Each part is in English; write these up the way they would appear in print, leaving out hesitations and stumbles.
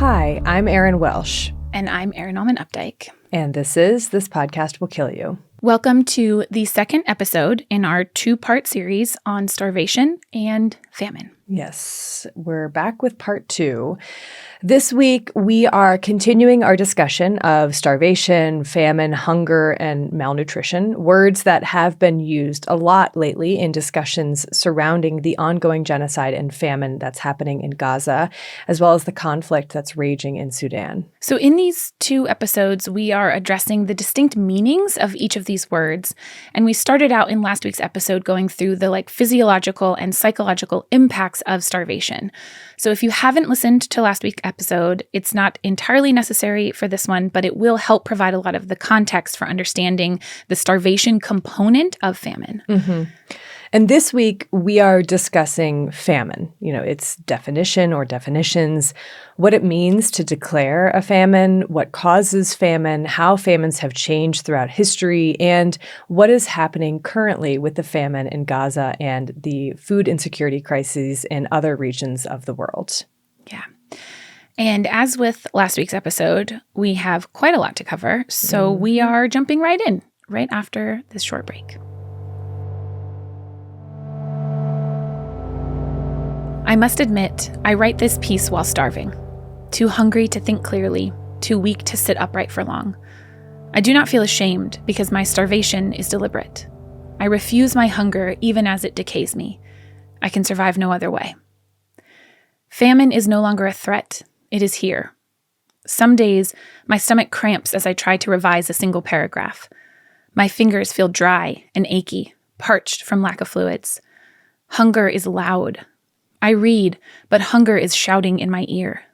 Hi, I'm Erin Welsh. And I'm Erin Allman Updike. And This Podcast Will Kill You. Welcome to the second episode in our two-part series on starvation and famine. Yes, we're back with part 2. This week, we are continuing our discussion of starvation, famine, hunger, and malnutrition, words that have been used a lot lately in discussions surrounding the ongoing genocide and famine that's happening in Gaza, as well as the conflict that's raging in Sudan. So in these two episodes, we are addressing the distinct meanings of each of these words. And we started out in last week's episode going through the physiological and psychological impacts of starvation. So if you haven't listened to last week's episode, it's not entirely necessary for this one, but it will help provide a lot of the context for understanding the starvation component of famine. Mm-hmm. And this week, we are discussing famine, its definition or definitions, what it means to declare a famine, what causes famine, how famines have changed throughout history, and what is happening currently with the famine in Gaza and the food insecurity crises in other regions of the world. Yeah. And as with last week's episode, we have quite a lot to cover, so we are jumping right in, right after this short break. I must admit, I write this piece while starving. Too hungry to think clearly, too weak to sit upright for long. I do not feel ashamed because my starvation is deliberate. I refuse my hunger even as it decays me. I can survive no other way. Famine is no longer a threat. It is here. Some days, my stomach cramps as I try to revise a single paragraph. My fingers feel dry and achy, parched from lack of fluids. Hunger is loud. I read, but hunger is shouting in my ear.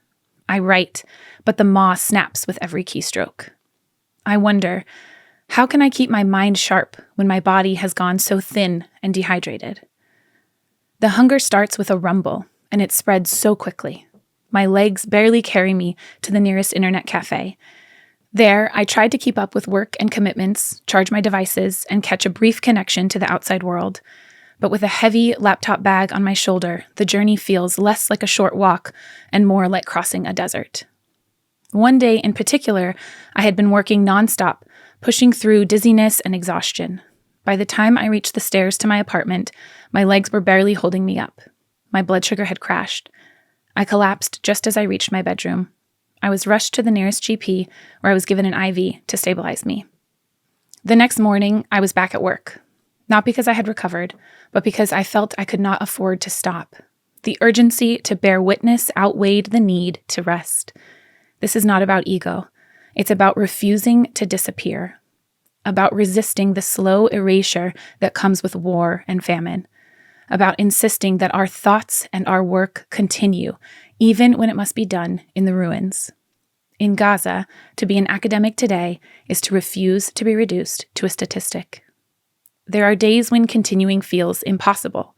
I write, but the maw snaps with every keystroke. I wonder, how can I keep my mind sharp when my body has gone so thin and dehydrated? The hunger starts with a rumble, and it spreads so quickly. My legs barely carry me to the nearest internet cafe. There, I tried to keep up with work and commitments, charge my devices, and catch a brief connection to the outside world. But with a heavy laptop bag on my shoulder, the journey feels less like a short walk and more like crossing a desert. One day in particular, I had been working nonstop, pushing through dizziness and exhaustion. By the time I reached the stairs to my apartment, my legs were barely holding me up. My blood sugar had crashed. I collapsed just as I reached my bedroom. I was rushed to the nearest GP, where I was given an IV to stabilize me. The next morning, I was back at work. Not because I had recovered, but because I felt I could not afford to stop. The urgency to bear witness outweighed the need to rest. This is not about ego. It's about refusing to disappear, about resisting the slow erasure that comes with war and famine, about insisting that our thoughts and our work continue, even when it must be done in the ruins. In Gaza, to be an academic today is to refuse to be reduced to a statistic. There are days when continuing feels impossible.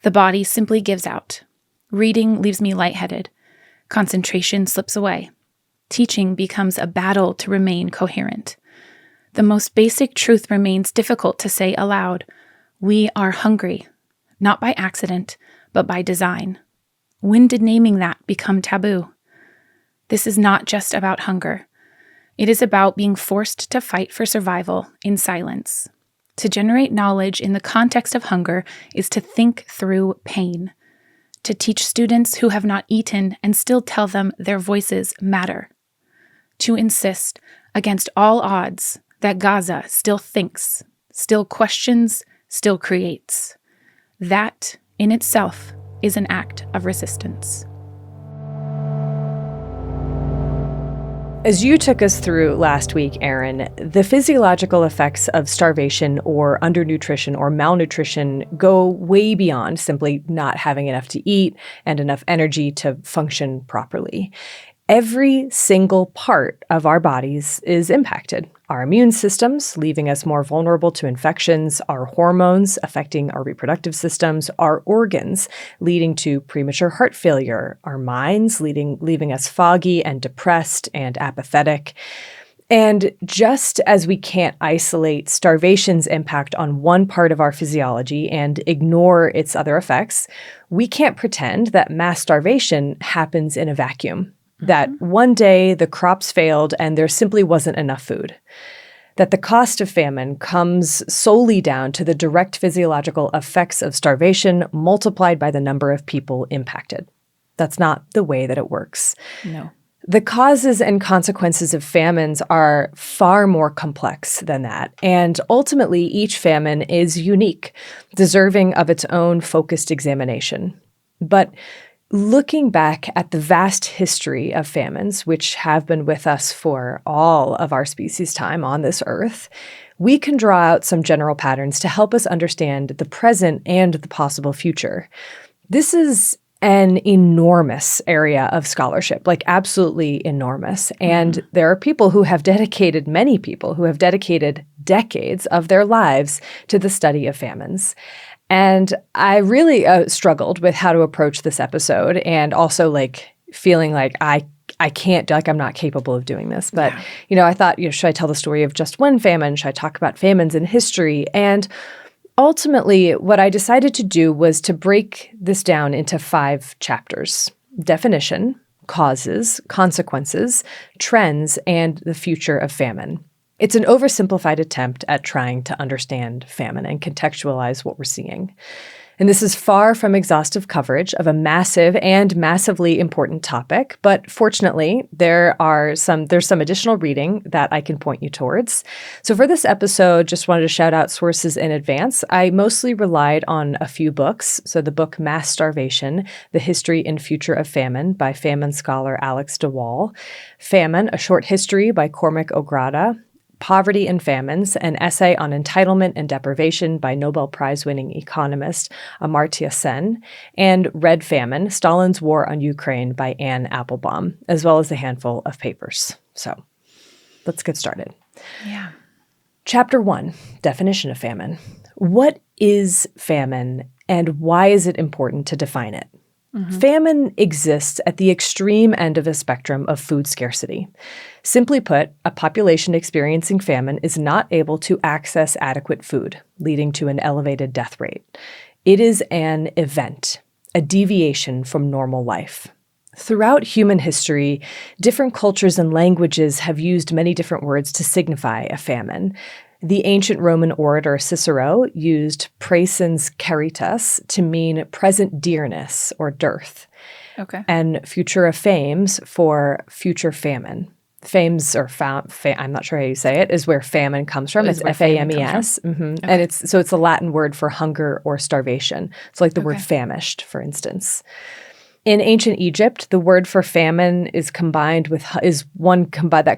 The body simply gives out. Reading leaves me lightheaded. Concentration slips away. Teaching becomes a battle to remain coherent. The most basic truth remains difficult to say aloud. We are hungry, not by accident, but by design. When did naming that become taboo? This is not just about hunger. It is about being forced to fight for survival in silence. To generate knowledge in the context of hunger is to think through pain. To teach students who have not eaten and still tell them their voices matter. To insist, against all odds, that Gaza still thinks, still questions, still creates. That, in itself, is an act of resistance. As you took us through last week, Erin, the physiological effects of starvation or undernutrition or malnutrition go way beyond simply not having enough to eat and enough energy to function properly. Every single part of our bodies is impacted. Our immune systems, leaving us more vulnerable to infections, our hormones affecting our reproductive systems, our organs, leading to premature heart failure, our minds, leaving us foggy and depressed and apathetic. And just as we can't isolate starvation's impact on one part of our physiology and ignore its other effects, we can't pretend that mass starvation happens in a vacuum. that one day the crops failed and there simply wasn't enough food. That the cost of famine comes solely down to the direct physiological effects of starvation multiplied by the number of people impacted. That's not the way that it works. No. The causes and consequences of famines are far more complex than that, and ultimately each famine is unique, deserving of its own focused examination. But looking back at the vast history of famines, which have been with us for all of our species' time on this earth, we can draw out some general patterns to help us understand the present and the possible future. This is an enormous area of scholarship, like absolutely enormous. And there are people who have dedicated, many people who have dedicated decades of their lives to the study of famines. And I really struggled with how to approach this episode, and also like feeling like I can't, like I'm not capable of doing this. But, I thought, should I tell the story of just one famine? Should I talk about famines in history? And ultimately, what I decided to do was to break this down into 5 chapters: definition, causes, consequences, trends, and the future of famine. It's an oversimplified attempt at trying to understand famine and contextualize what we're seeing. And this is far from exhaustive coverage of a massive and massively important topic, but fortunately, there's some additional reading that I can point you towards. So for this episode, just wanted to shout out sources in advance. I mostly relied on a few books. So the book Mass Starvation: The History and Future of Famine by famine scholar Alex DeWall, Famine: A Short History by Cormac O'Grada, Poverty and Famines, an essay on entitlement and deprivation by Nobel Prize-winning economist Amartya Sen, and Red Famine: Stalin's War on Ukraine by Anne Applebaum, as well as a handful of papers. So let's get started. Yeah. Chapter 1, Definition of Famine. What is famine, and why is it important to define it? Famine exists at the extreme end of a spectrum of food scarcity. Simply put, a population experiencing famine is not able to access adequate food, leading to an elevated death rate. It is an event, a deviation from normal life. Throughout human history, different cultures and languages have used many different words to signify a famine. The ancient Roman orator Cicero used praesens caritas to mean present dearness or dearth. Okay. And futura fames for future famine. Fames, or I'm not sure how you say it, is where famine comes from. It's F-A-M-E-S. Okay. And it's a Latin word for hunger or starvation. It's like the word famished, for instance. In ancient Egypt, the word for famine that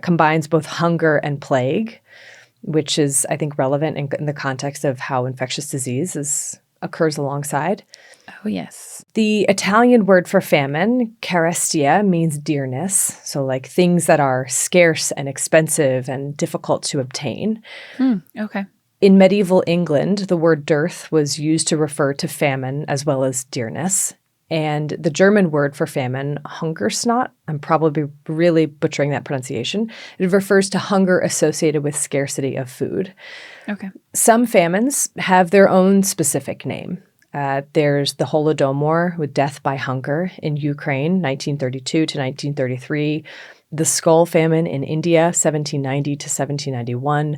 combines both hunger and plague, which is, I think, relevant in the context of how infectious disease occurs alongside. Oh, yes. The Italian word for famine, carestia, means dearness, so like things that are scarce and expensive and difficult to obtain. Okay. In medieval England, the word dearth was used to refer to famine as well as dearness. And the German word for famine, Hungersnot, I'm probably really butchering that pronunciation. It refers to hunger associated with scarcity of food. Okay. Some famines have their own specific name. There's the Holodomor, with death by hunger in Ukraine, 1932 to 1933. The Skull Famine in India, 1790 to 1791.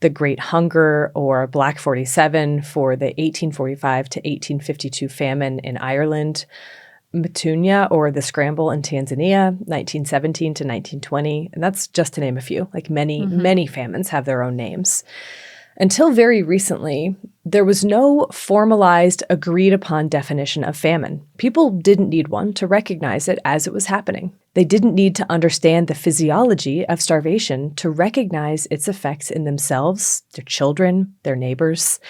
The Great Hunger, or Black 47, for the 1845 to 1852 famine in Ireland. Matunya, or the Scramble in Tanzania, 1917 to 1920. And that's just to name a few. Like many famines have their own names. Until very recently, there was no formalized, agreed-upon definition of famine. People didn't need one to recognize it as it was happening. They didn't need to understand the physiology of starvation to recognize its effects in themselves, their children, their neighbors.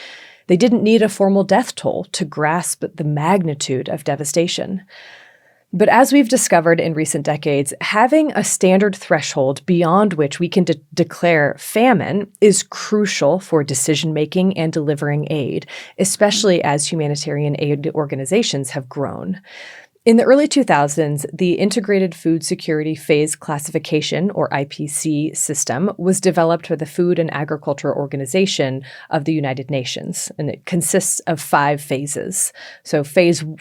They didn't need a formal death toll to grasp the magnitude of devastation. But as we've discovered in recent decades, having a standard threshold beyond which we can declare famine is crucial for decision-making and delivering aid, especially as humanitarian aid organizations have grown. In the early 2000s, the Integrated Food Security Phase Classification, or IPC system, was developed by the Food and Agriculture Organization of the United Nations, and it consists of 5 phases. So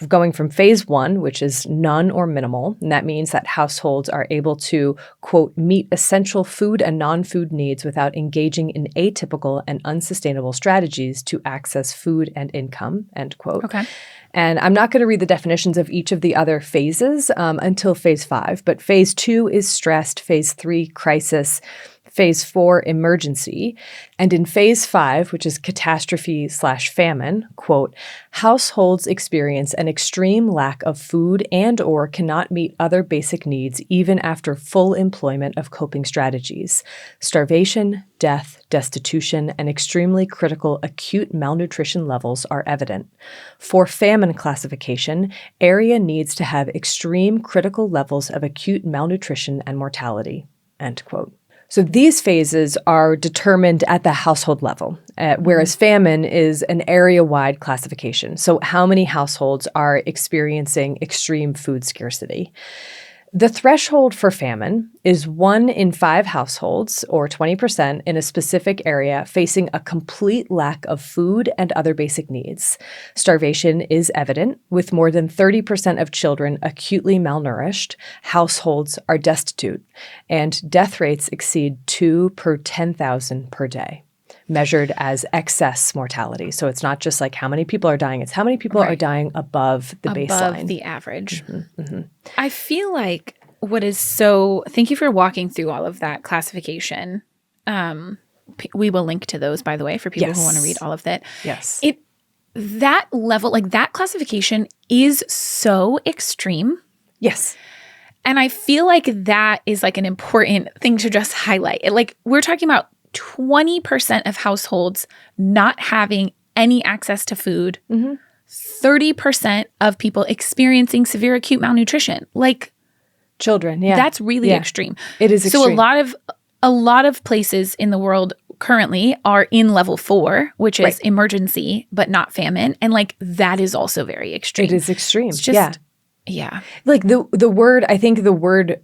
going from phase 1, which is none or minimal, and that means that households are able to, quote, meet essential food and non-food needs without engaging in atypical and unsustainable strategies to access food and income, end quote. Okay. And I'm not going to read the definitions of each of the other phases until phase 5, but phase 2 is stressed, phase 3, crisis, phase 4, emergency. And in phase 5, which is catastrophe/famine, quote, households experience an extreme lack of food and/or cannot meet other basic needs even after full employment of coping strategies. Starvation, death, destitution, and extremely critical acute malnutrition levels are evident. For famine classification, area needs to have extreme critical levels of acute malnutrition and mortality, end quote. So these phases are determined at the household level, whereas famine is an area-wide classification. So how many households are experiencing extreme food scarcity? The threshold for famine is 1 in 5 households, or 20%, in a specific area facing a complete lack of food and other basic needs. Starvation is evident, with more than 30% of children acutely malnourished. Households are destitute, and death rates exceed 2 per 10,000 per day, measured as excess mortality. So it's not just like how many people are dying, it's how many people are dying above the baseline. Above the average. I feel like thank you for walking through all of that classification. We will link to those, by the way, for people who want to read all of that. Yes. That level, like that classification is so extreme. Yes. And I feel like that is like an important thing to just highlight. Like we're talking about 20% of households not having any access to food, 30% of people experiencing severe acute malnutrition. Like children, yeah. That's really extreme. It is extreme. So a lot of places in the world currently are in level 4, which is emergency, but not famine. And like that is also very extreme. It is extreme. It's just, yeah. Like the word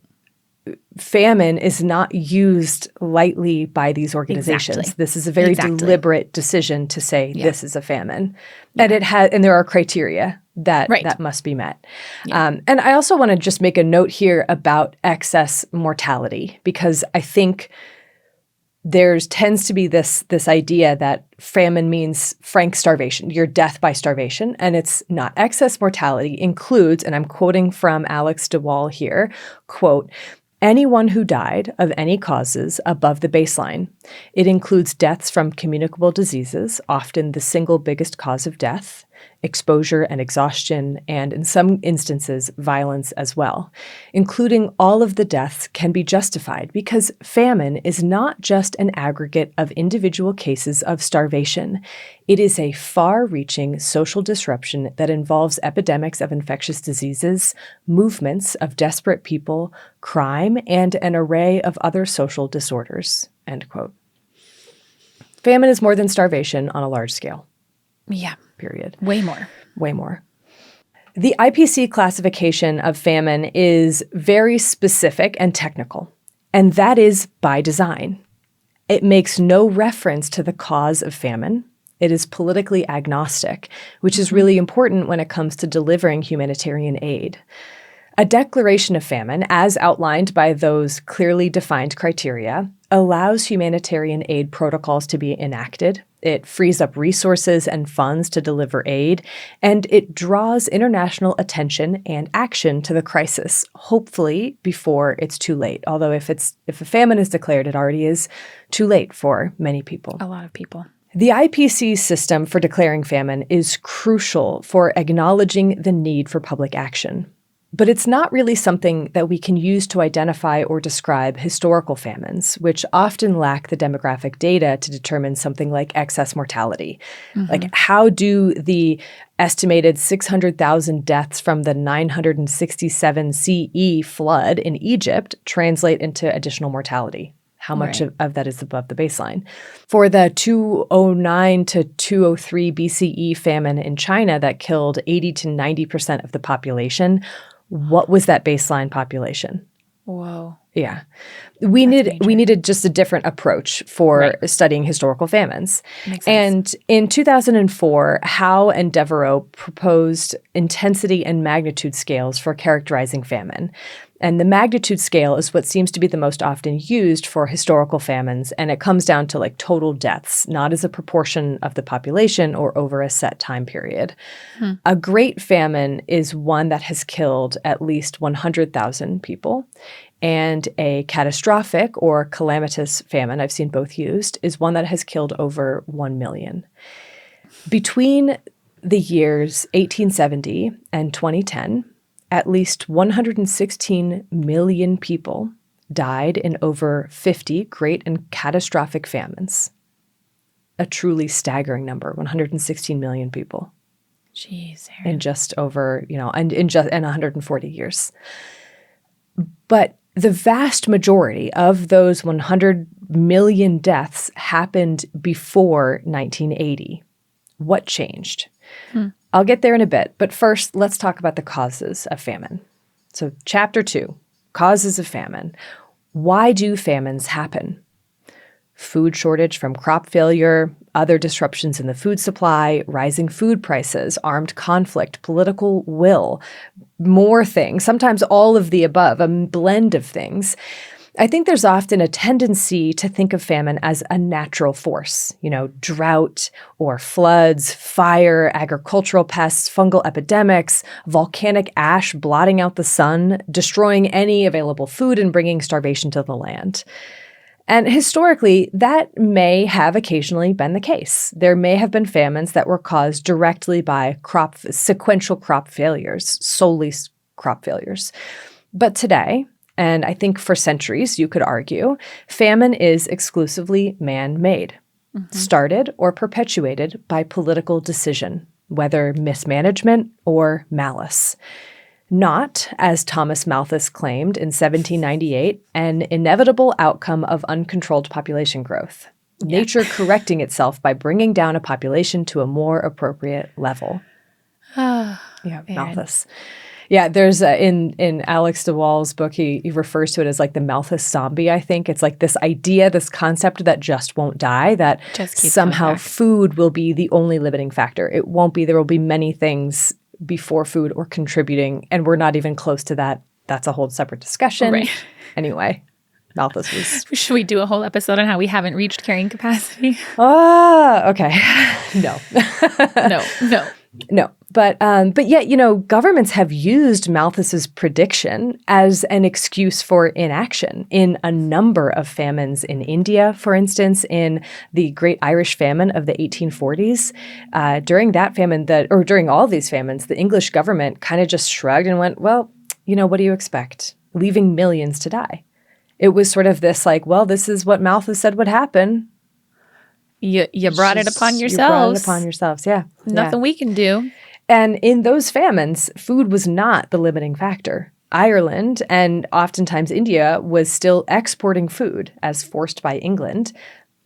famine is not used lightly by these organizations. Exactly. This is a very deliberate decision to say this is a famine. And there are criteria that must be met. And I also want to just make a note here about excess mortality, because I think there tends to be this idea that famine means frank starvation, your death by starvation, and it's not. Excess mortality includes, and I'm quoting from Alex DeWall here, quote, anyone who died of any causes above the baseline. It includes deaths from communicable diseases, often the single biggest cause of death, exposure and exhaustion, and in some instances, violence as well. Including all of the deaths can be justified because famine is not just an aggregate of individual cases of starvation. It is a far-reaching social disruption that involves epidemics of infectious diseases, movements of desperate people, crime, and an array of other social disorders, end quote. Famine is more than starvation on a large scale. Yeah. Period. Way more. Way more. The IPC classification of famine is very specific and technical, and that is by design. It makes no reference to the cause of famine. It is politically agnostic, which is really important when it comes to delivering humanitarian aid. A declaration of famine, as outlined by those clearly defined criteria, allows humanitarian aid protocols to be enacted. It frees up resources and funds to deliver aid, and it draws international attention and action to the crisis, hopefully before it's too late. Although if a famine is declared, it already is too late for many people. A lot of people. The IPC system for declaring famine is crucial for acknowledging the need for public action. But it's not really something that we can use to identify or describe historical famines, which often lack the demographic data to determine something like excess mortality. Like, how do the estimated 600,000 deaths from the 967 CE flood in Egypt translate into additional mortality? How much Right. of that is above the baseline? For the 209 to 203 BCE famine in China that killed 80 to 90% of the population, what was that baseline population? Whoa. Yeah. That's We major. needed just a different approach for Right. studying historical famines. Makes sense. And in 2004, Howe and Devereaux proposed intensity and magnitude scales for characterizing famine. And the magnitude scale is what seems to be the most often used for historical famines, and it comes down to like total deaths, not as a proportion of the population or over a set time period. A great famine is one that has killed at least 100,000 people. And a catastrophic or calamitous famine, I've seen both used, is one that has killed over 1 million. Between the years 1870 and 2010, at least 116 million people died in over 50 great and catastrophic famines. A truly staggering number, 116 million people Jeez, Aaron. in just over, and in 140 years. But the vast majority of those 100 million deaths happened before 1980. What changed? I'll get there in a bit, but first, let's talk about the causes of famine. So, Chapter 2, Causes of Famine. Why do famines happen? Food shortage from crop failure, other disruptions in the food supply, rising food prices, armed conflict, political will, more things, sometimes all of the above, a blend of things. I think there's often a tendency to think of famine as a natural force, drought or floods, fire, agricultural pests, fungal epidemics, volcanic ash blotting out the sun, destroying any available food and bringing starvation to the land. And historically, that may have occasionally been the case. There may have been famines that were caused directly by sequential crop failures, solely crop failures. But today, and I think for centuries, you could argue, famine is exclusively man-made, started or perpetuated by political decision, whether mismanagement or malice. Not, as Thomas Malthus claimed in 1798, an inevitable outcome of uncontrolled population growth. Nature correcting itself by bringing down a population to a more appropriate level. Malthus. Yeah, there's in Alex de Waal's book, he refers to it as like the Malthus zombie, I think. It's like this idea, this concept that just won't die, that somehow food will be the only limiting factor. It won't be. There will be many things before food or contributing, and we're not even close to that. That's a whole separate discussion. Right. Anyway, Malthus was... Should we do a whole episode on how we haven't reached carrying capacity? Okay. No. No. But yet, governments have used Malthus's prediction as an excuse for inaction in a number of famines in India, for instance, in the Great Irish Famine of the 1840s. During that famine, during all these famines, the English government kind of just shrugged and went, well, what do you expect? Leaving millions to die. It was sort of this like, well, this is what Malthus said would happen. You brought it upon yourselves. You brought it upon yourselves, yeah. Nothing we can do. And in those famines, food was not the limiting factor. Ireland and oftentimes India was still exporting food as forced by England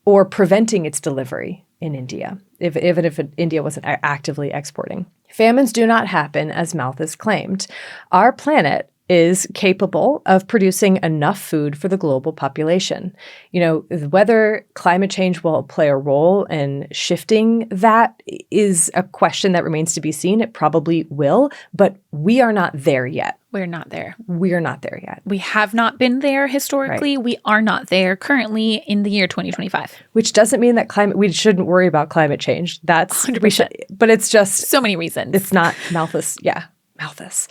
or preventing its delivery in India, even if India wasn't actively exporting. Famines do not happen as Malthus claimed. Our planet is capable of producing enough food for the global population. Whether climate change will play a role in shifting that is a question that remains to be seen. It probably will, but we are not there yet. We're not there. We are not there yet. We have not been there historically. Right. We are not there currently in the year 2025. Which doesn't mean that we shouldn't worry about climate change. That's 100%. But it's just so many reasons. It's not Malthus. Yeah, Malthus.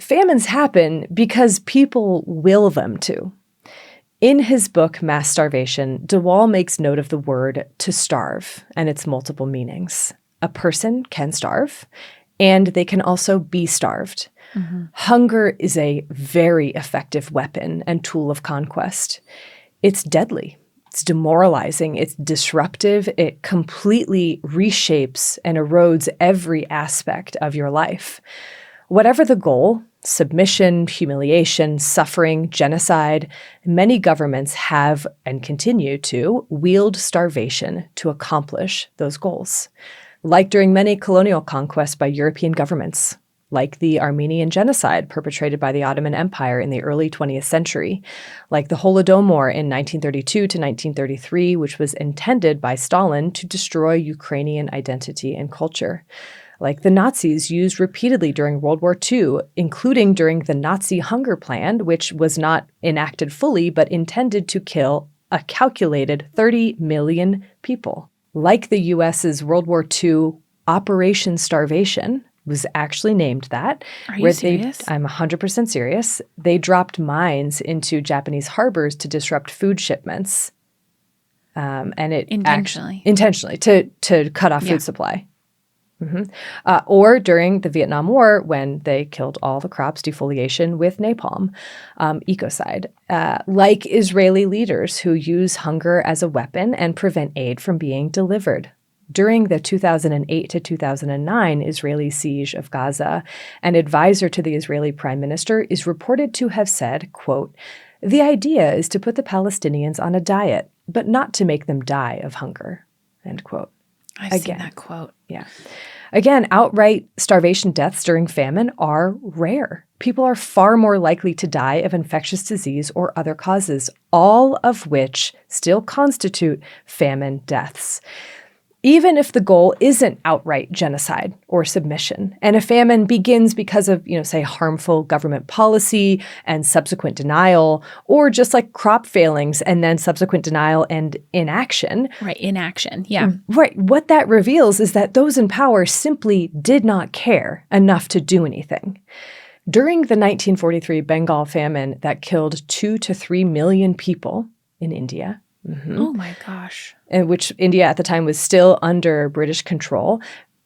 Famines happen because people will them to. In his book, Mass Starvation, de Waal makes note of the word to starve and its multiple meanings. A person can starve, and they can also be starved. Mm-hmm. Hunger is a very effective weapon and tool of conquest. It's deadly. It's demoralizing. It's disruptive. It completely reshapes and erodes every aspect of your life. Whatever the goal, submission, humiliation, suffering, genocide. Many governments have and continue to wield starvation to accomplish those goals, like during many colonial conquests by European governments, like the Armenian genocide perpetrated by the Ottoman Empire in the early 20th century, like the Holodomor in 1932 to 1933, which was intended by Stalin to destroy Ukrainian identity and culture, like the Nazis used repeatedly during World War II, including during the Nazi hunger plan, which was not enacted fully but intended to kill a calculated 30 million people. Like the U.S.'s World War II Operation Starvation, was actually named that. Are you serious? I'm 100% serious. They dropped mines into Japanese harbors to disrupt food shipments. And it intentionally to cut off food supply. Or during the Vietnam War, when they killed all the crops, defoliation with napalm, ecocide, like Israeli leaders who use hunger as a weapon and prevent aid from being delivered. During the 2008 to 2009 Israeli siege of Gaza, an advisor to the Israeli prime minister is reported to have said, quote, "The idea is to put the Palestinians on a diet, but not to make them die of hunger," end quote. I've seen that quote. Yeah. Again, outright starvation deaths during famine are rare. People are far more likely to die of infectious disease or other causes, all of which still constitute famine deaths. Even if the goal isn't outright genocide or submission, and a famine begins because of, say, harmful government policy and subsequent denial, or just like crop failings and then subsequent denial and inaction. Right, inaction, yeah. Right. What that reveals is that those in power simply did not care enough to do anything. During the 1943 Bengal famine that killed 2 to 3 million people in India, Oh my gosh. which India at the time was still under British control,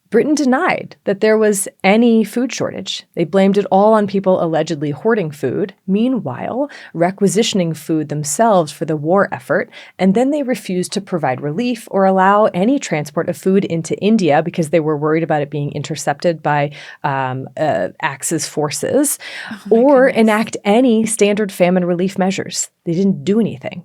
Britain denied that there was any food shortage. They blamed it all on people allegedly hoarding food, meanwhile requisitioning food themselves for the war effort, and then they refused to provide relief or allow any transport of food into India because they were worried about it being intercepted by Axis forces, or enact any standard famine relief measures. They didn't do anything.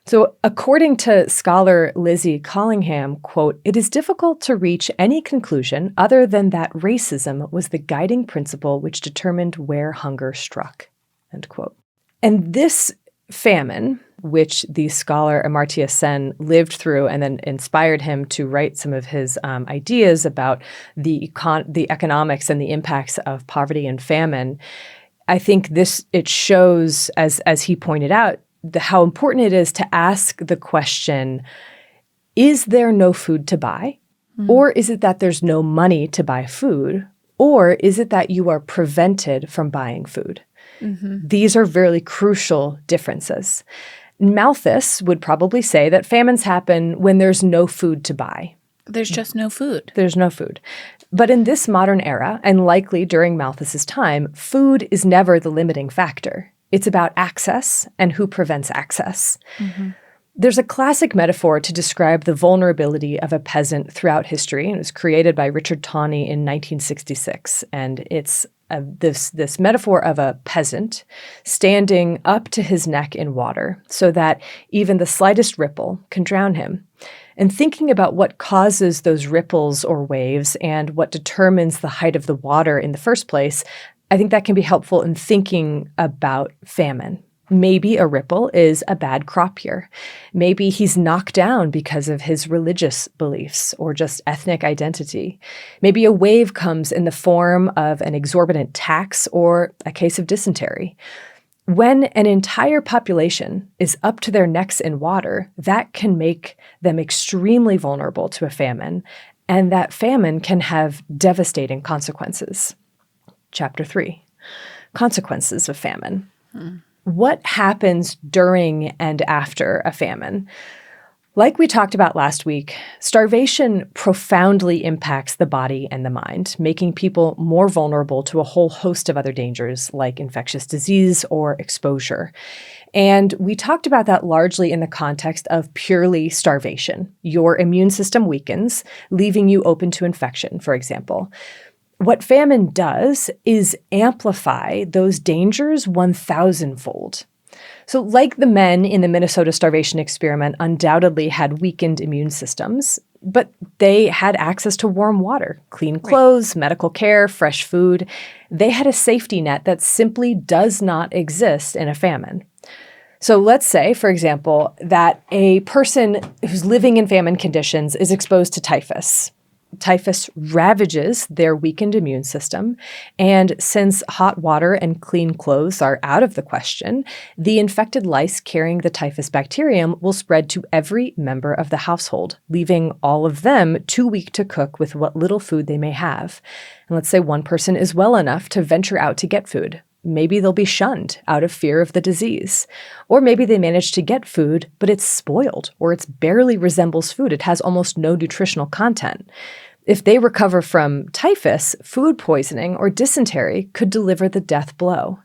So according to scholar Lizzie Collingham, quote, "It is difficult to reach any conclusion other than that racism was the guiding principle which determined where hunger struck," end quote. And this famine, which the scholar Amartya Sen lived through and then inspired him to write some of his ideas about the economics and the impacts of poverty and famine, I think it shows, as he pointed out, how important it is to ask the question, is there no food to buy? Or is it that there's no money to buy food? Or is it that you are prevented from buying food? These are very crucial differences. Malthus would probably say that famines happen when there's no food to buy. There's just no food. There's no food. But in this modern era, and likely during Malthus's time, food is never the limiting factor. It's about access and who prevents access. There's a classic metaphor to describe the vulnerability of a peasant throughout history, and it was created by Richard Tawney in 1966. And it's this metaphor of a peasant standing up to his neck in water so that even the slightest ripple can drown him. And thinking about what causes those ripples or waves and what determines the height of the water in the first place, I think that can be helpful in thinking about famine. Maybe a ripple is a bad crop year. Maybe he's knocked down because of his religious beliefs or just ethnic identity. Maybe a wave comes in the form of an exorbitant tax or a case of dysentery. When an entire population is up to their necks in water, that can make them extremely vulnerable to a famine, and that famine can have devastating consequences. Chapter 3, Consequences of Famine. What happens during and after a famine? Like we talked about last week, starvation profoundly impacts the body and the mind, making people more vulnerable to a whole host of other dangers like infectious disease or exposure. And we talked about that largely in the context of purely starvation. Your immune system weakens, leaving you open to infection, for example. What famine does is amplify those dangers 1,000-fold. So like the men in the Minnesota starvation experiment undoubtedly had weakened immune systems, but they had access to warm water, clean clothes, medical care, fresh food. They had a safety net that simply does not exist in a famine. So let's say, for example, that a person who's living in famine conditions is exposed to typhus. Typhus ravages their weakened immune system, and since hot water and clean clothes are out of the question, the infected lice carrying the typhus bacterium will spread to every member of the household, leaving all of them too weak to cook with what little food they may have. And let's say one person is well enough to venture out to get food. Maybe they'll be shunned out of fear of the disease. Or maybe they manage to get food, but it's spoiled, or it barely resembles food. It has almost no nutritional content. If they recover from typhus, food poisoning, or dysentery could deliver the death blow.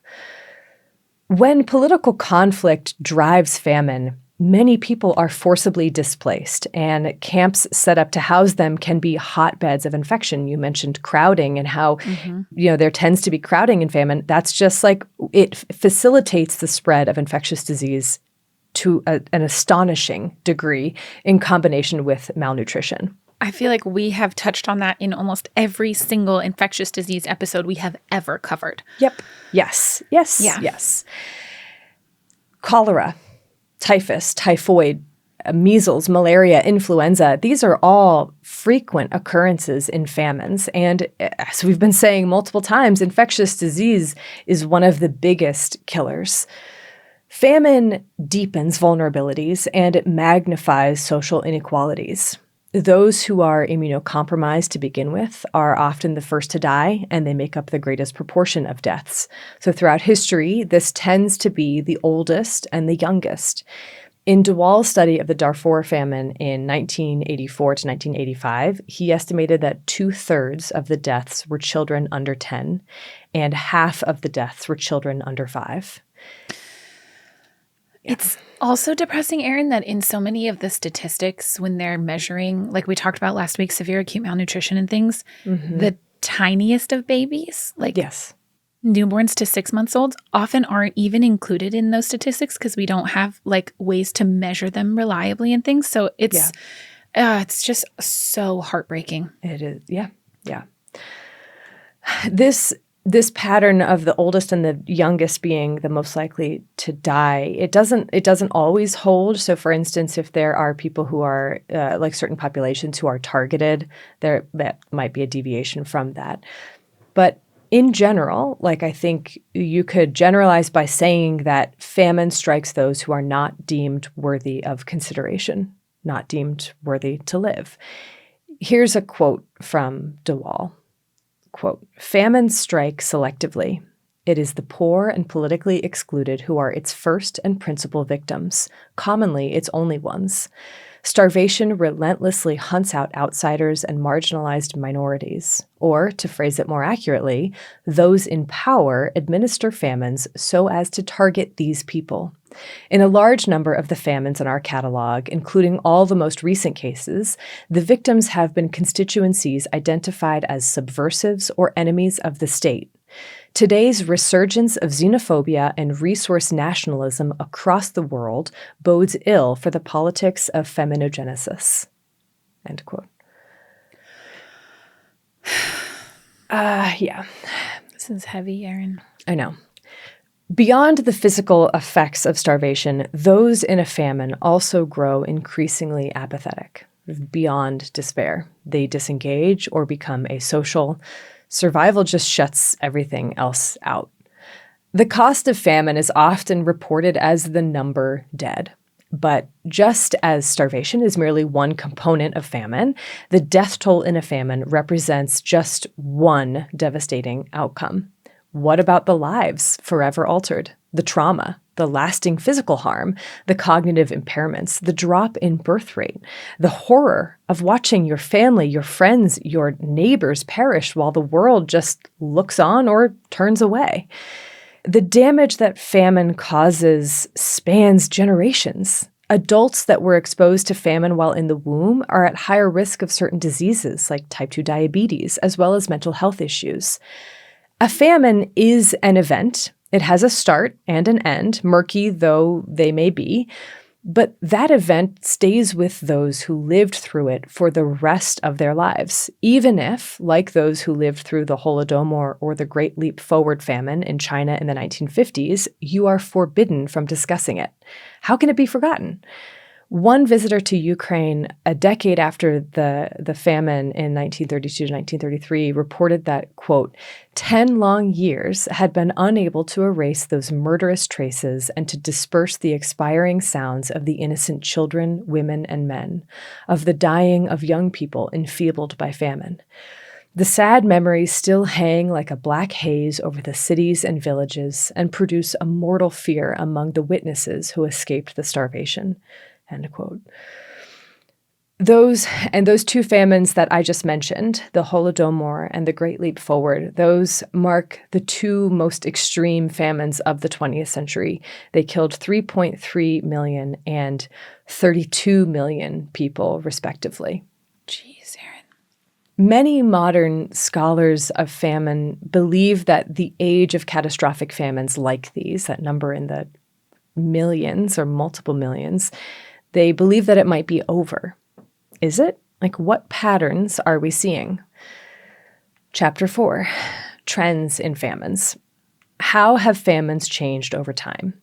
When political conflict drives famine, many people are forcibly displaced, and camps set up to house them can be hotbeds of infection. You mentioned crowding and how, there tends to be crowding in famine. That's just like it facilitates the spread of infectious disease to an astonishing degree in combination with malnutrition. I feel like we have touched on that in almost every single infectious disease episode we have ever covered. Yep. Yes. Cholera, typhus, typhoid, measles, malaria, influenza, these are all frequent occurrences in famines. And as we've been saying multiple times, infectious disease is one of the biggest killers. Famine deepens vulnerabilities and it magnifies social inequalities. Those who are immunocompromised to begin with are often the first to die, and they make up the greatest proportion of deaths. So throughout history, this tends to be the oldest and the youngest. In Dewall's study of the Darfur famine in 1984 to 1985, he estimated that 2/3 of the deaths were children under 10, and half of the deaths were children under 5. It's also depressing, Erin, that in so many of the statistics, when they're measuring, like we talked about last week, severe acute malnutrition and things, the tiniest of babies, like newborns to 6 months old, often aren't even included in those statistics because we don't have like ways to measure them reliably and things. So it's just so heartbreaking. It is. Yeah. This pattern of the oldest and the youngest being the most likely to die, it doesn't always hold. So for instance, if there are people who are like certain populations who are targeted, that might be a deviation from that. But in general, like I think you could generalize by saying that famine strikes those who are not deemed worthy of consideration, not deemed worthy to live. Here's a quote from Dewall. Quote, "Famines strike selectively. It is the poor and politically excluded who are its first and principal victims, commonly its only ones. Starvation relentlessly hunts out outsiders and marginalized minorities. Or, to phrase it more accurately, those in power administer famines so as to target these people. In a large number of the famines in our catalog, including all the most recent cases, the victims have been constituencies identified as subversives or enemies of the state. Today's resurgence of xenophobia and resource nationalism across the world bodes ill for the politics of feminogenesis." End quote. This is heavy, Erin. I know. Beyond the physical effects of starvation, those in a famine also grow increasingly apathetic, beyond despair. They disengage or become asocial. Survival just shuts everything else out. The cost of famine is often reported as the number dead. But just as starvation is merely one component of famine, the death toll in a famine represents just one devastating outcome. What about the lives forever altered? The trauma, the lasting physical harm, the cognitive impairments, the drop in birth rate, the horror of watching your family, your friends, your neighbors perish while the world just looks on or turns away. The damage that famine causes spans generations. Adults that were exposed to famine while in the womb are at higher risk of certain diseases like type 2 diabetes, as well as mental health issues. A famine is an event. It has a start and an end, murky though they may be. But that event stays with those who lived through it for the rest of their lives, even if, like those who lived through the Holodomor or the Great Leap Forward famine in China in the 1950s, you are forbidden from discussing it. How can it be forgotten? One visitor to Ukraine a decade after the famine in 1932 to 1933 reported that, quote, 10 long years had been unable to erase those murderous traces and to disperse the expiring sounds of the innocent children, women, and men, of the dying of young people enfeebled by famine. The sad memories still hang like a black haze over the cities and villages and produce a mortal fear among the witnesses who escaped the starvation. End quote. Those two famines that I just mentioned, the Holodomor and the Great Leap Forward, those mark the two most extreme famines of the 20th century. They killed 3.3 million and 32 million people, respectively. Jeez, Erin. Many modern scholars of famine believe that the age of catastrophic famines like these, that number in the millions or multiple millions, they believe that it might be over. Is it? Like, what patterns are we seeing? Chapter 4, Trends in Famines. How have famines changed over time?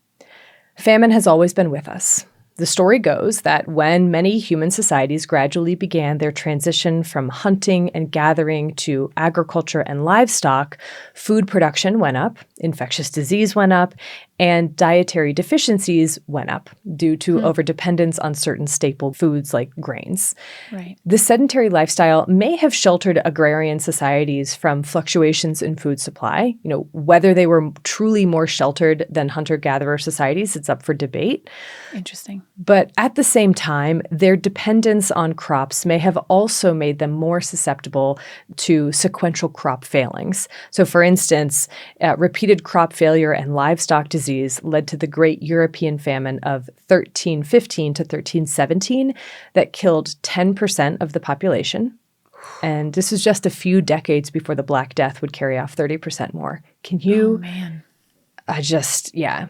Famine has always been with us. The story goes that when many human societies gradually began their transition from hunting and gathering to agriculture and livestock, food production went up, infectious disease went up, and dietary deficiencies went up due to overdependence on certain staple foods like grains. Right. The sedentary lifestyle may have sheltered agrarian societies from fluctuations in food supply. Whether they were truly more sheltered than hunter-gatherer societies, it's up for debate. Interesting. But at the same time, their dependence on crops may have also made them more susceptible to sequential crop failings. So, for instance, repeated crop failure and livestock disease led to the Great European Famine of 1315 to 1317 that killed 10% of the population. And this was just a few decades before the Black Death would carry off 30% more. Can you? Oh, man. Yeah.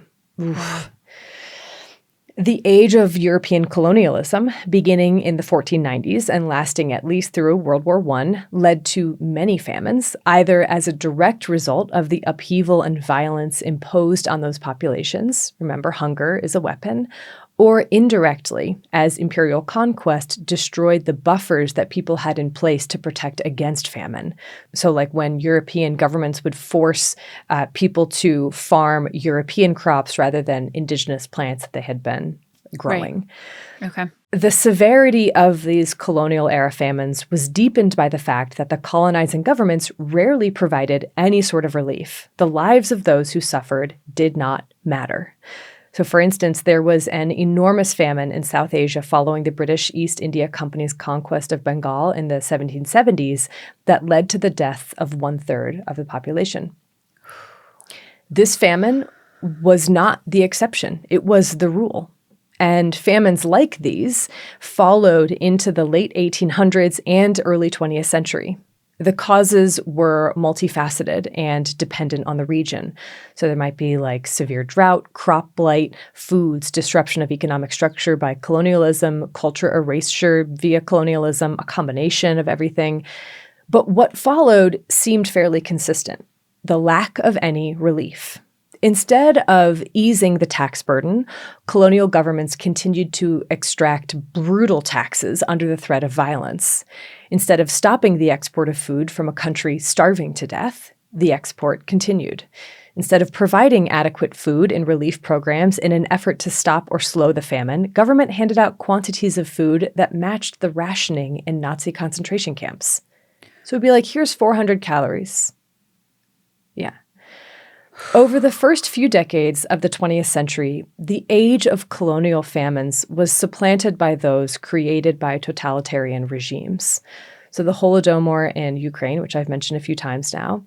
The age of European colonialism, beginning in the 1490s and lasting at least through World War I, led to many famines, either as a direct result of the upheaval and violence imposed on those populations — remember, hunger is a weapon — or indirectly, as imperial conquest destroyed the buffers that people had in place to protect against famine. So like when European governments would force people to farm European crops rather than indigenous plants that they had been growing. Right. Okay. The severity of these colonial-era famines was deepened by the fact that the colonizing governments rarely provided any sort of relief. The lives of those who suffered did not matter. So, for instance, there was an enormous famine in South Asia following the British East India Company's conquest of Bengal in the 1770s that led to the death of 1/3 of the population. This famine was not the exception. It was the rule. And famines like these followed into the late 1800s and early 20th century. The causes were multifaceted and dependent on the region. So there might be like severe drought, crop blight, foods, disruption of economic structure by colonialism, culture erasure via colonialism, a combination of everything. But what followed seemed fairly consistent: the lack of any relief. Instead of easing the tax burden, colonial governments continued to extract brutal taxes under the threat of violence. Instead of stopping the export of food from a country starving to death, the export continued. Instead of providing adequate food and relief programs in an effort to stop or slow the famine, government handed out quantities of food that matched the rationing in Nazi concentration camps. So it'd be like, here's 400 calories. Yeah. Over the first few decades of the 20th century, the age of colonial famines was supplanted by those created by totalitarian regimes. So the Holodomor in Ukraine, which I've mentioned a few times now,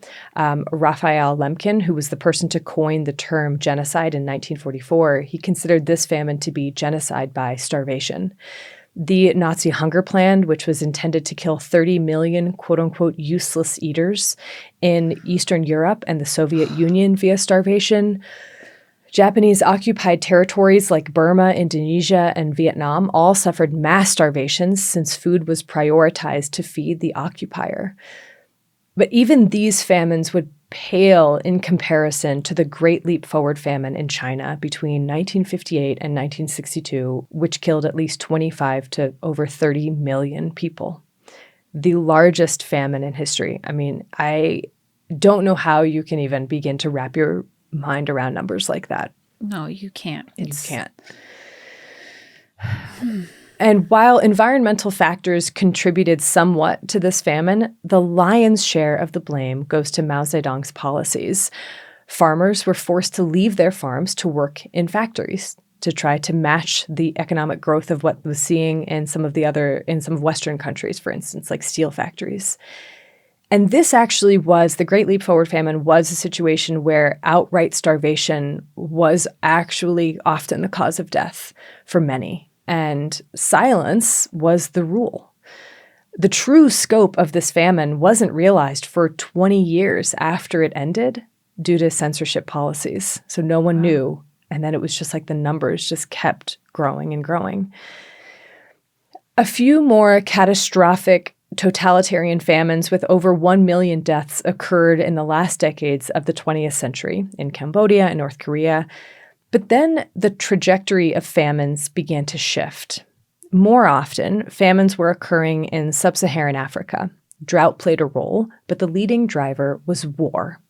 Raphael Lemkin, who was the person to coin the term genocide in 1944, he considered this famine to be genocide by starvation. The Nazi hunger plan, which was intended to kill 30 million quote-unquote useless eaters in Eastern Europe and the Soviet Union via starvation. Japanese occupied territories like Burma, Indonesia, and Vietnam all suffered mass starvations since food was prioritized to feed the occupier. But even these famines would pale in comparison to the Great Leap Forward famine in China between 1958 and 1962, which killed at least 25 to over 30 million people. The largest famine in history. I mean, I don't know how you can even begin to wrap your mind around numbers like that. No, you can't. You can't. And while environmental factors contributed somewhat to this famine, the lion's share of the blame goes to Mao Zedong's policies. Farmers were forced to leave their farms to work in factories to try to match the economic growth of what was seeing in some of Western countries, for instance, like steel factories. And this actually was, the Great Leap Forward famine was a situation where outright starvation was actually often the cause of death for many. And silence was the rule. The true scope of this famine wasn't realized for 20 years after it ended due to censorship policies. So no one knew. And then it was just like the numbers just kept growing and growing. A few more catastrophic totalitarian famines with over 1 million deaths occurred in the last decades of the 20th century in Cambodia and North Korea. But then the trajectory of famines began to shift. More often, famines were occurring in sub-Saharan Africa. Drought played a role, but the leading driver was war,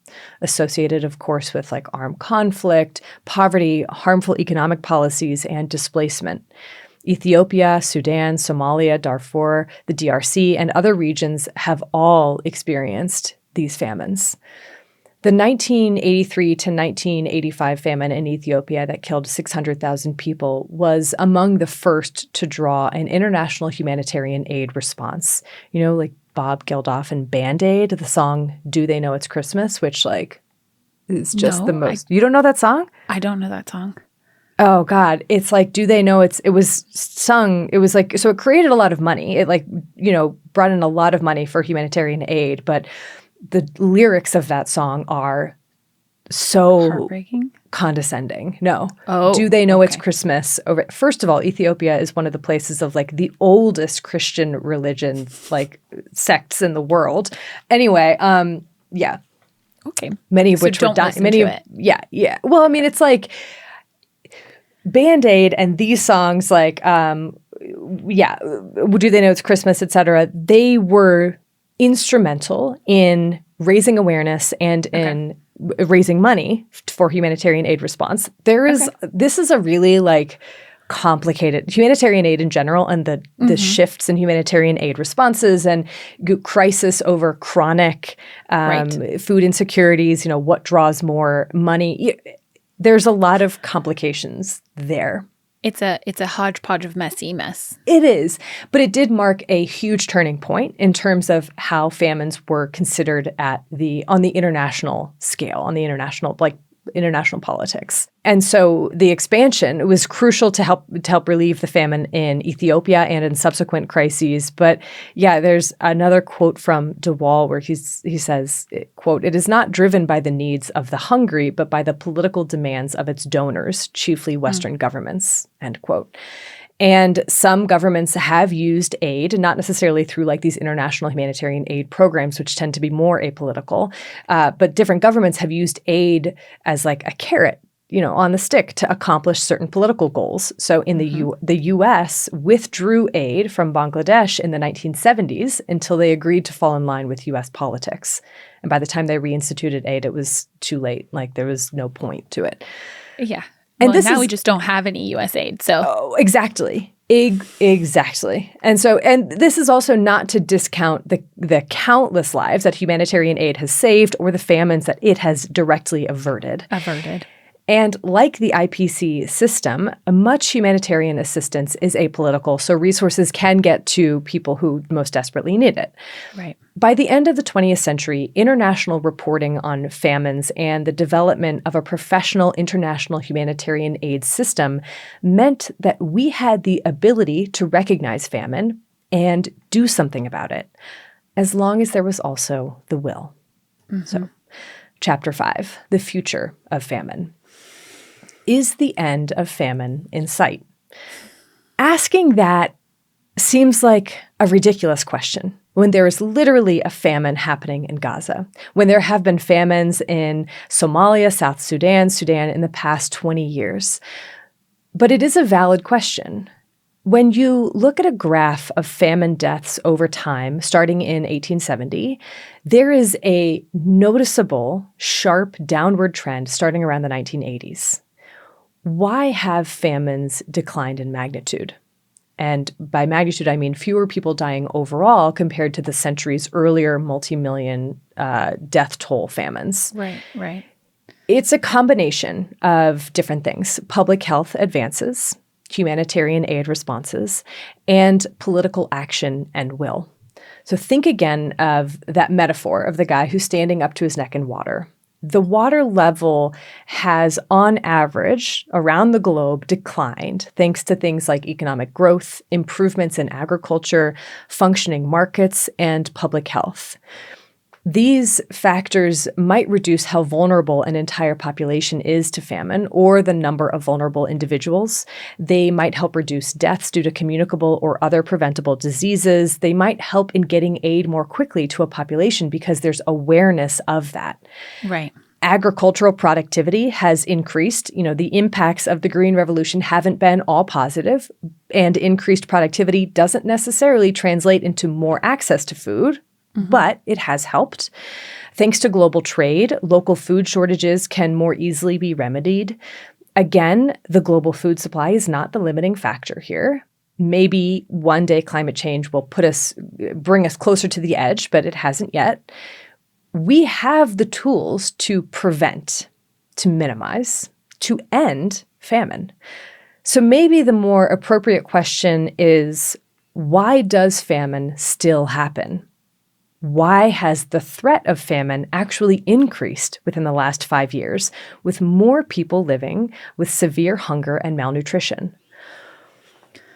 associated, of course, with like armed conflict, poverty, harmful economic policies, and displacement. Ethiopia, Sudan, Somalia, Darfur, the DRC, and other regions have all experienced these famines. The 1983 to 1985 famine in Ethiopia that killed 600,000 people was among the first to draw an international humanitarian aid response. You know, like Bob Geldof and Band-Aid, the song "Do They Know It's Christmas," which like is just the most. You don't know that song? I don't know that song. Oh God, it's like, do they know it was sung, it was like, so it created a lot of money. It like, you know, brought in a lot of money for humanitarian aid, but the lyrics of that song are so heartbreaking, condescending. No. Oh, do they know it's Christmas? First of all, Ethiopia is one of the places of like the oldest Christian religion, like sects in the world. Anyway, yeah. Okay. Many of which were dying. Yeah. Well, I mean, it's like Band-Aid and these songs like, do they know it's Christmas, etc. They were instrumental in raising awareness and in raising money for humanitarian aid response. This is a really like complicated humanitarian aid in general, and the shifts in humanitarian aid responses and crisis over chronic food insecurities. You know, what draws more money? There's a lot of complications there. It's a hodgepodge of messy mess. It is, but it did mark a huge turning point in terms of how famines were considered on the international scale, on the international politics. And so the expansion was crucial to help relieve the famine in Ethiopia and in subsequent crises. But yeah, there's another quote from de Waal where he says, quote, "It is not driven by the needs of the hungry, but by the political demands of its donors, chiefly Western governments," end quote. And some governments have used aid, not necessarily through like these international humanitarian aid programs, which tend to be more apolitical, but different governments have used aid as like a carrot, you know, on the stick to accomplish certain political goals. So in the U.S. withdrew aid from Bangladesh in the 1970s until they agreed to fall in line with U.S. politics. And by the time they reinstituted aid, it was too late. Like there was no point to it. Yeah. And now we just don't have any U.S. aid. So exactly. Exactly. And this is also not to discount the countless lives that humanitarian aid has saved or the famines that it has directly averted. And like the IPC system, much humanitarian assistance is apolitical, so resources can get to people who most desperately need it. Right. By the end of the 20th century, international reporting on famines and the development of a professional international humanitarian aid system meant that we had the ability to recognize famine and do something about it, as long as there was also the will. So, Chapter 5, The Future of Famine. Is the end of famine in sight? Asking that seems like a ridiculous question when there is literally a famine happening in Gaza, when there have been famines in Somalia, South Sudan, Sudan in the past 20 years. But it is a valid question. When you look at a graph of famine deaths over time, starting in 1870, there is a noticeable, sharp downward trend starting around the 1980s. Why have famines declined in magnitude? And by magnitude, I mean fewer people dying overall compared to the centuries earlier multi-million death toll famines. Right. It's a combination of different things: public health advances, humanitarian aid responses, and political action and will. So think again of that metaphor of the guy who's standing up to his neck in water. The water level has, on average, around the globe declined thanks to things like economic growth, improvements in agriculture, functioning markets, and public health. These factors might reduce how vulnerable an entire population is to famine or the number of vulnerable individuals. They might help reduce deaths due to communicable or other preventable diseases. They might help in getting aid more quickly to a population because there's awareness of that. Right. Agricultural productivity has increased. The impacts of the Green Revolution haven't been all positive, and increased productivity doesn't necessarily translate into more access to food. But it has helped. Thanks to global trade, local food shortages can more easily be remedied. Again, the global food supply is not the limiting factor here. Maybe one day climate change will bring us closer to the edge, but it hasn't yet. We have the tools to prevent, to minimize, to end famine. So maybe the more appropriate question is, why does famine still happen? Why has the threat of famine actually increased within the last 5 years, with more people living with severe hunger and malnutrition?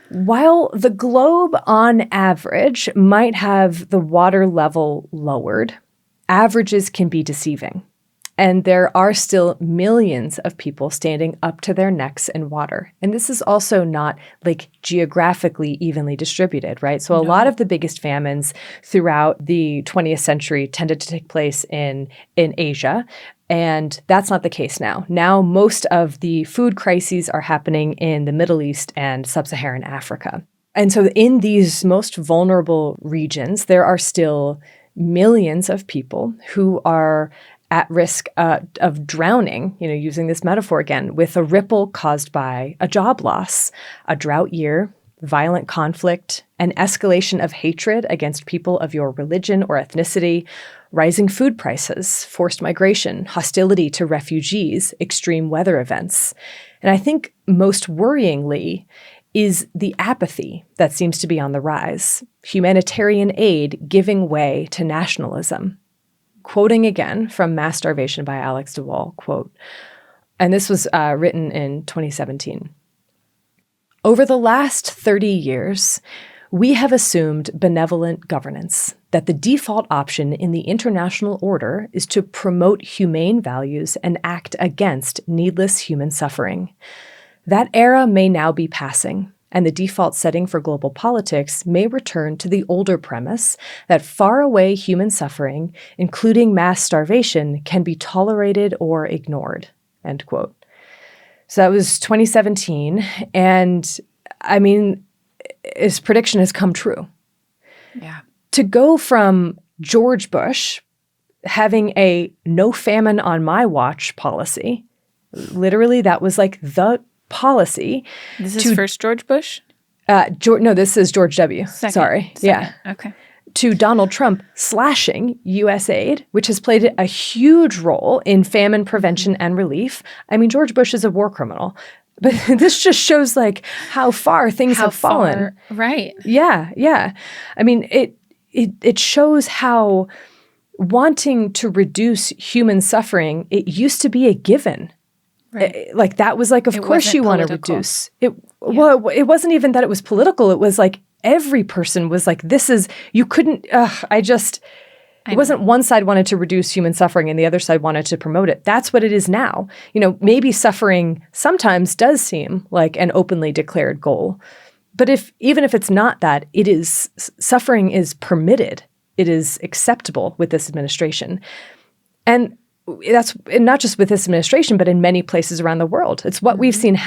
While the globe on average might have the water level lowered, averages can be deceiving. And there are still millions of people standing up to their necks in water. And this is also not geographically evenly distributed, right? So a lot of the biggest famines throughout the 20th century tended to take place in Asia. And that's not the case now. Now, most of the food crises are happening in the Middle East and sub-Saharan Africa. And so in these most vulnerable regions, there are still millions of people who are at risk of drowning, using this metaphor again, with a ripple caused by a job loss, a drought year, violent conflict, an escalation of hatred against people of your religion or ethnicity, rising food prices, forced migration, hostility to refugees, extreme weather events. And I think most worryingly is the apathy that seems to be on the rise, humanitarian aid giving way to nationalism. Quoting again from Mass Starvation by Alex DeWall, quote, and this was written in 2017. Over the last 30 years, we have assumed benevolent governance, that the default option in the international order is to promote humane values and act against needless human suffering. That era may now be passing, and the default setting for global politics may return to the older premise that faraway human suffering, including mass starvation, can be tolerated or ignored, end quote. So that was 2017, and I mean, his prediction has come true. Yeah. To go from George Bush having a no famine on my watch policy, literally that was the policy. This is first George Bush? No, this is George W. Second. Sorry. Yeah. Okay. to Donald Trump slashing U.S. aid, which has played a huge role in famine prevention and relief. I mean, George Bush is a war criminal. But this just shows like how far things have fallen. Right. Yeah, yeah. I mean, it shows how wanting to reduce human suffering, it used to be a given. Right. Like that was like, of course you want to reduce it. Well, it wasn't even that it was political. It was like every person was like, this is, you couldn't, it wasn't one side wanted to reduce human suffering and the other side wanted to promote it. That's what it is now. You know, maybe suffering sometimes does seem like an openly declared goal. But even if it's not that, it is, suffering is permitted. It is acceptable with this administration. And that's not just with this administration, but in many places around the world. It's what we've seen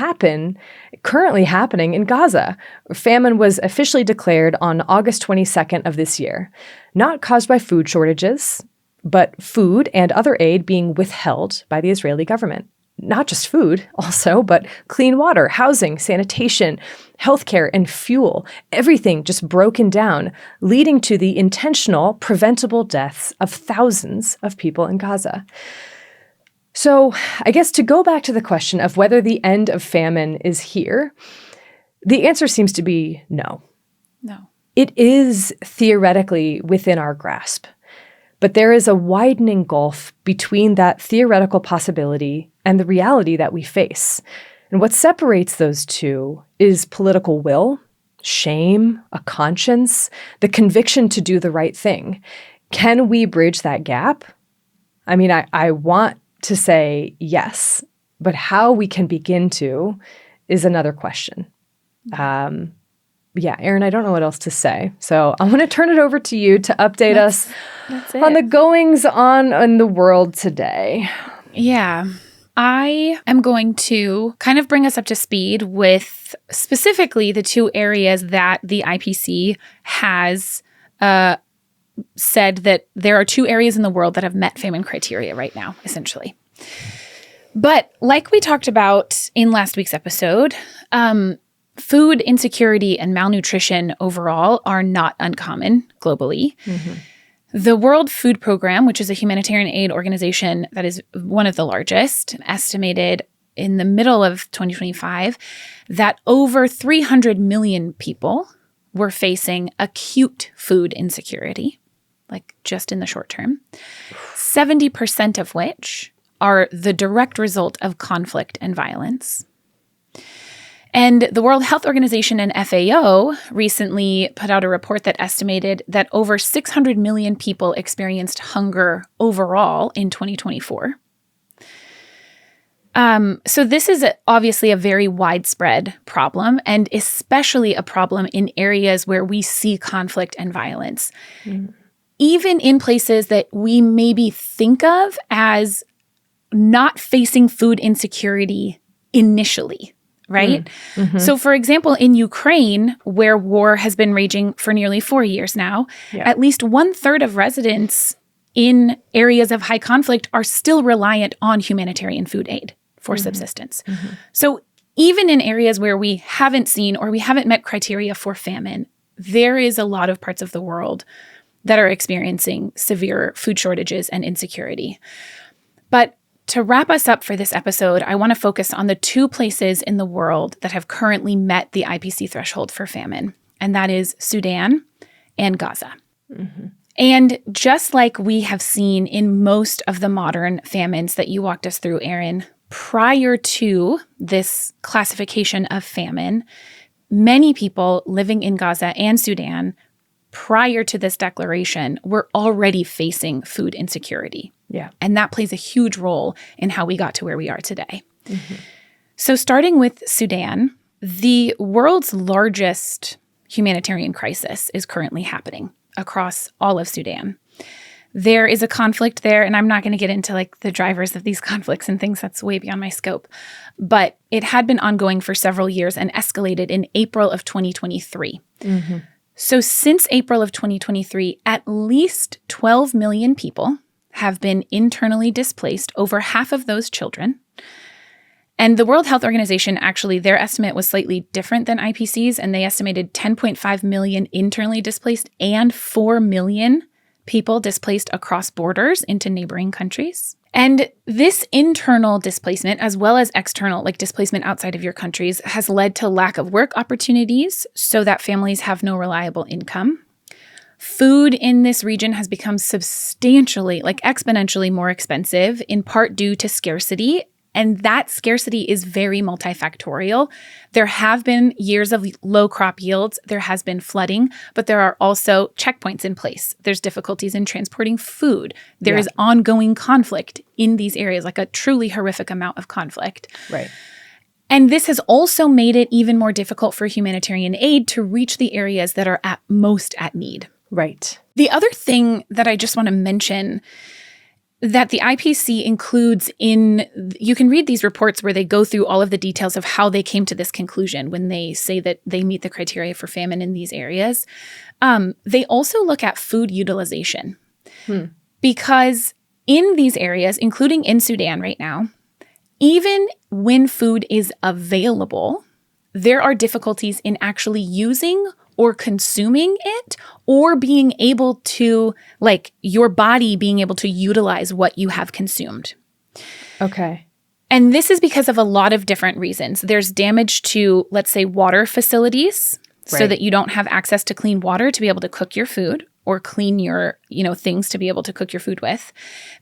currently happening in Gaza. Famine was officially declared on August 22nd of this year, not caused by food shortages, but food and other aid being withheld by the Israeli government. Not just food also, but clean water, housing, sanitation, healthcare, and fuel. Everything just broken down, leading to the intentional, preventable deaths of thousands of people in Gaza. So I guess to go back to the question of whether the end of famine is here, the answer seems to be no. No. It is theoretically within our grasp. But there is a widening gulf between that theoretical possibility and the reality that we face. And what separates those two is political will, shame, a conscience, the conviction to do the right thing. Can we bridge that gap? I mean, I want to say yes, but how we can begin to is another question. Yeah, Erin, I don't know what else to say. So I'm going to turn it over to you to update us on the goings on in the world today. Yeah. I am going to kind of bring us up to speed with specifically the two areas that the IPC has said that there are two areas in the world that have met famine criteria right now, essentially. But like we talked about in last week's episode, food insecurity and malnutrition overall are not uncommon globally. Mm-hmm. The World Food Program, which is a humanitarian aid organization that is one of the largest, estimated in the middle of 2025 that over 300 million people were facing acute food insecurity, like just in the short term, 70% of which are the direct result of conflict and violence. And the World Health Organization and FAO recently put out a report that estimated that over 600 million people experienced hunger overall in 2024. So this is obviously a very widespread problem, and especially a problem in areas where we see conflict and violence. Mm. Even in places that we maybe think of as not facing food insecurity initially. Right? Mm-hmm. So, for example, in Ukraine, where war has been raging for nearly 4 years now, at least 1/3 of residents in areas of high conflict are still reliant on humanitarian food aid for subsistence. Mm-hmm. So even in areas where we haven't seen or we haven't met criteria for famine, there is a lot of parts of the world that are experiencing severe food shortages and insecurity. But to wrap us up for this episode, I want to focus on the two places in the world that have currently met the IPC threshold for famine, and that is Sudan and Gaza. Mm-hmm. And just like we have seen in most of the modern famines that you walked us through, Erin, prior to this classification of famine, many people living in Gaza and Sudan prior to this declaration were already facing food insecurity. Yeah. And that plays a huge role in how we got to where we are today. Mm-hmm. So starting with Sudan, the world's largest humanitarian crisis is currently happening across all of Sudan. There is a conflict there, and I'm not going to get into like the drivers of these conflicts and things. That's way beyond my scope. But it had been ongoing for several years and escalated in April of 2023. Mm-hmm. So since April of 2023, at least 12 million people have been internally displaced, over half of those children. And the World Health Organization, actually, their estimate was slightly different than IPC's, and they estimated 10.5 million internally displaced and 4 million people displaced across borders into neighboring countries. And this internal displacement, as well as external, like displacement outside of your countries, has led to lack of work opportunities so that families have no reliable income. Food in this region has become substantially, like exponentially more expensive, in part due to scarcity. And that scarcity is very multifactorial. There have been years of low crop yields. There has been flooding, but there are also checkpoints in place. There's difficulties in transporting food. There is ongoing conflict in these areas, like a truly horrific amount of conflict. Right. And this has also made it even more difficult for humanitarian aid to reach the areas that are at most at need. Right. The other thing that I just want to mention that the IPC includes you can read these reports where they go through all of the details of how they came to this conclusion when they say that they meet the criteria for famine in these areas. They also look at food utilization because in these areas, including in Sudan right now, even when food is available, there are difficulties in actually using or consuming it, or being able to, like, your body being able to utilize what you have consumed. Okay. And this is because of a lot of different reasons. There's damage to, let's say, water facilities, so that you don't have access to clean water to be able to cook your food or clean your, things to be able to cook your food with.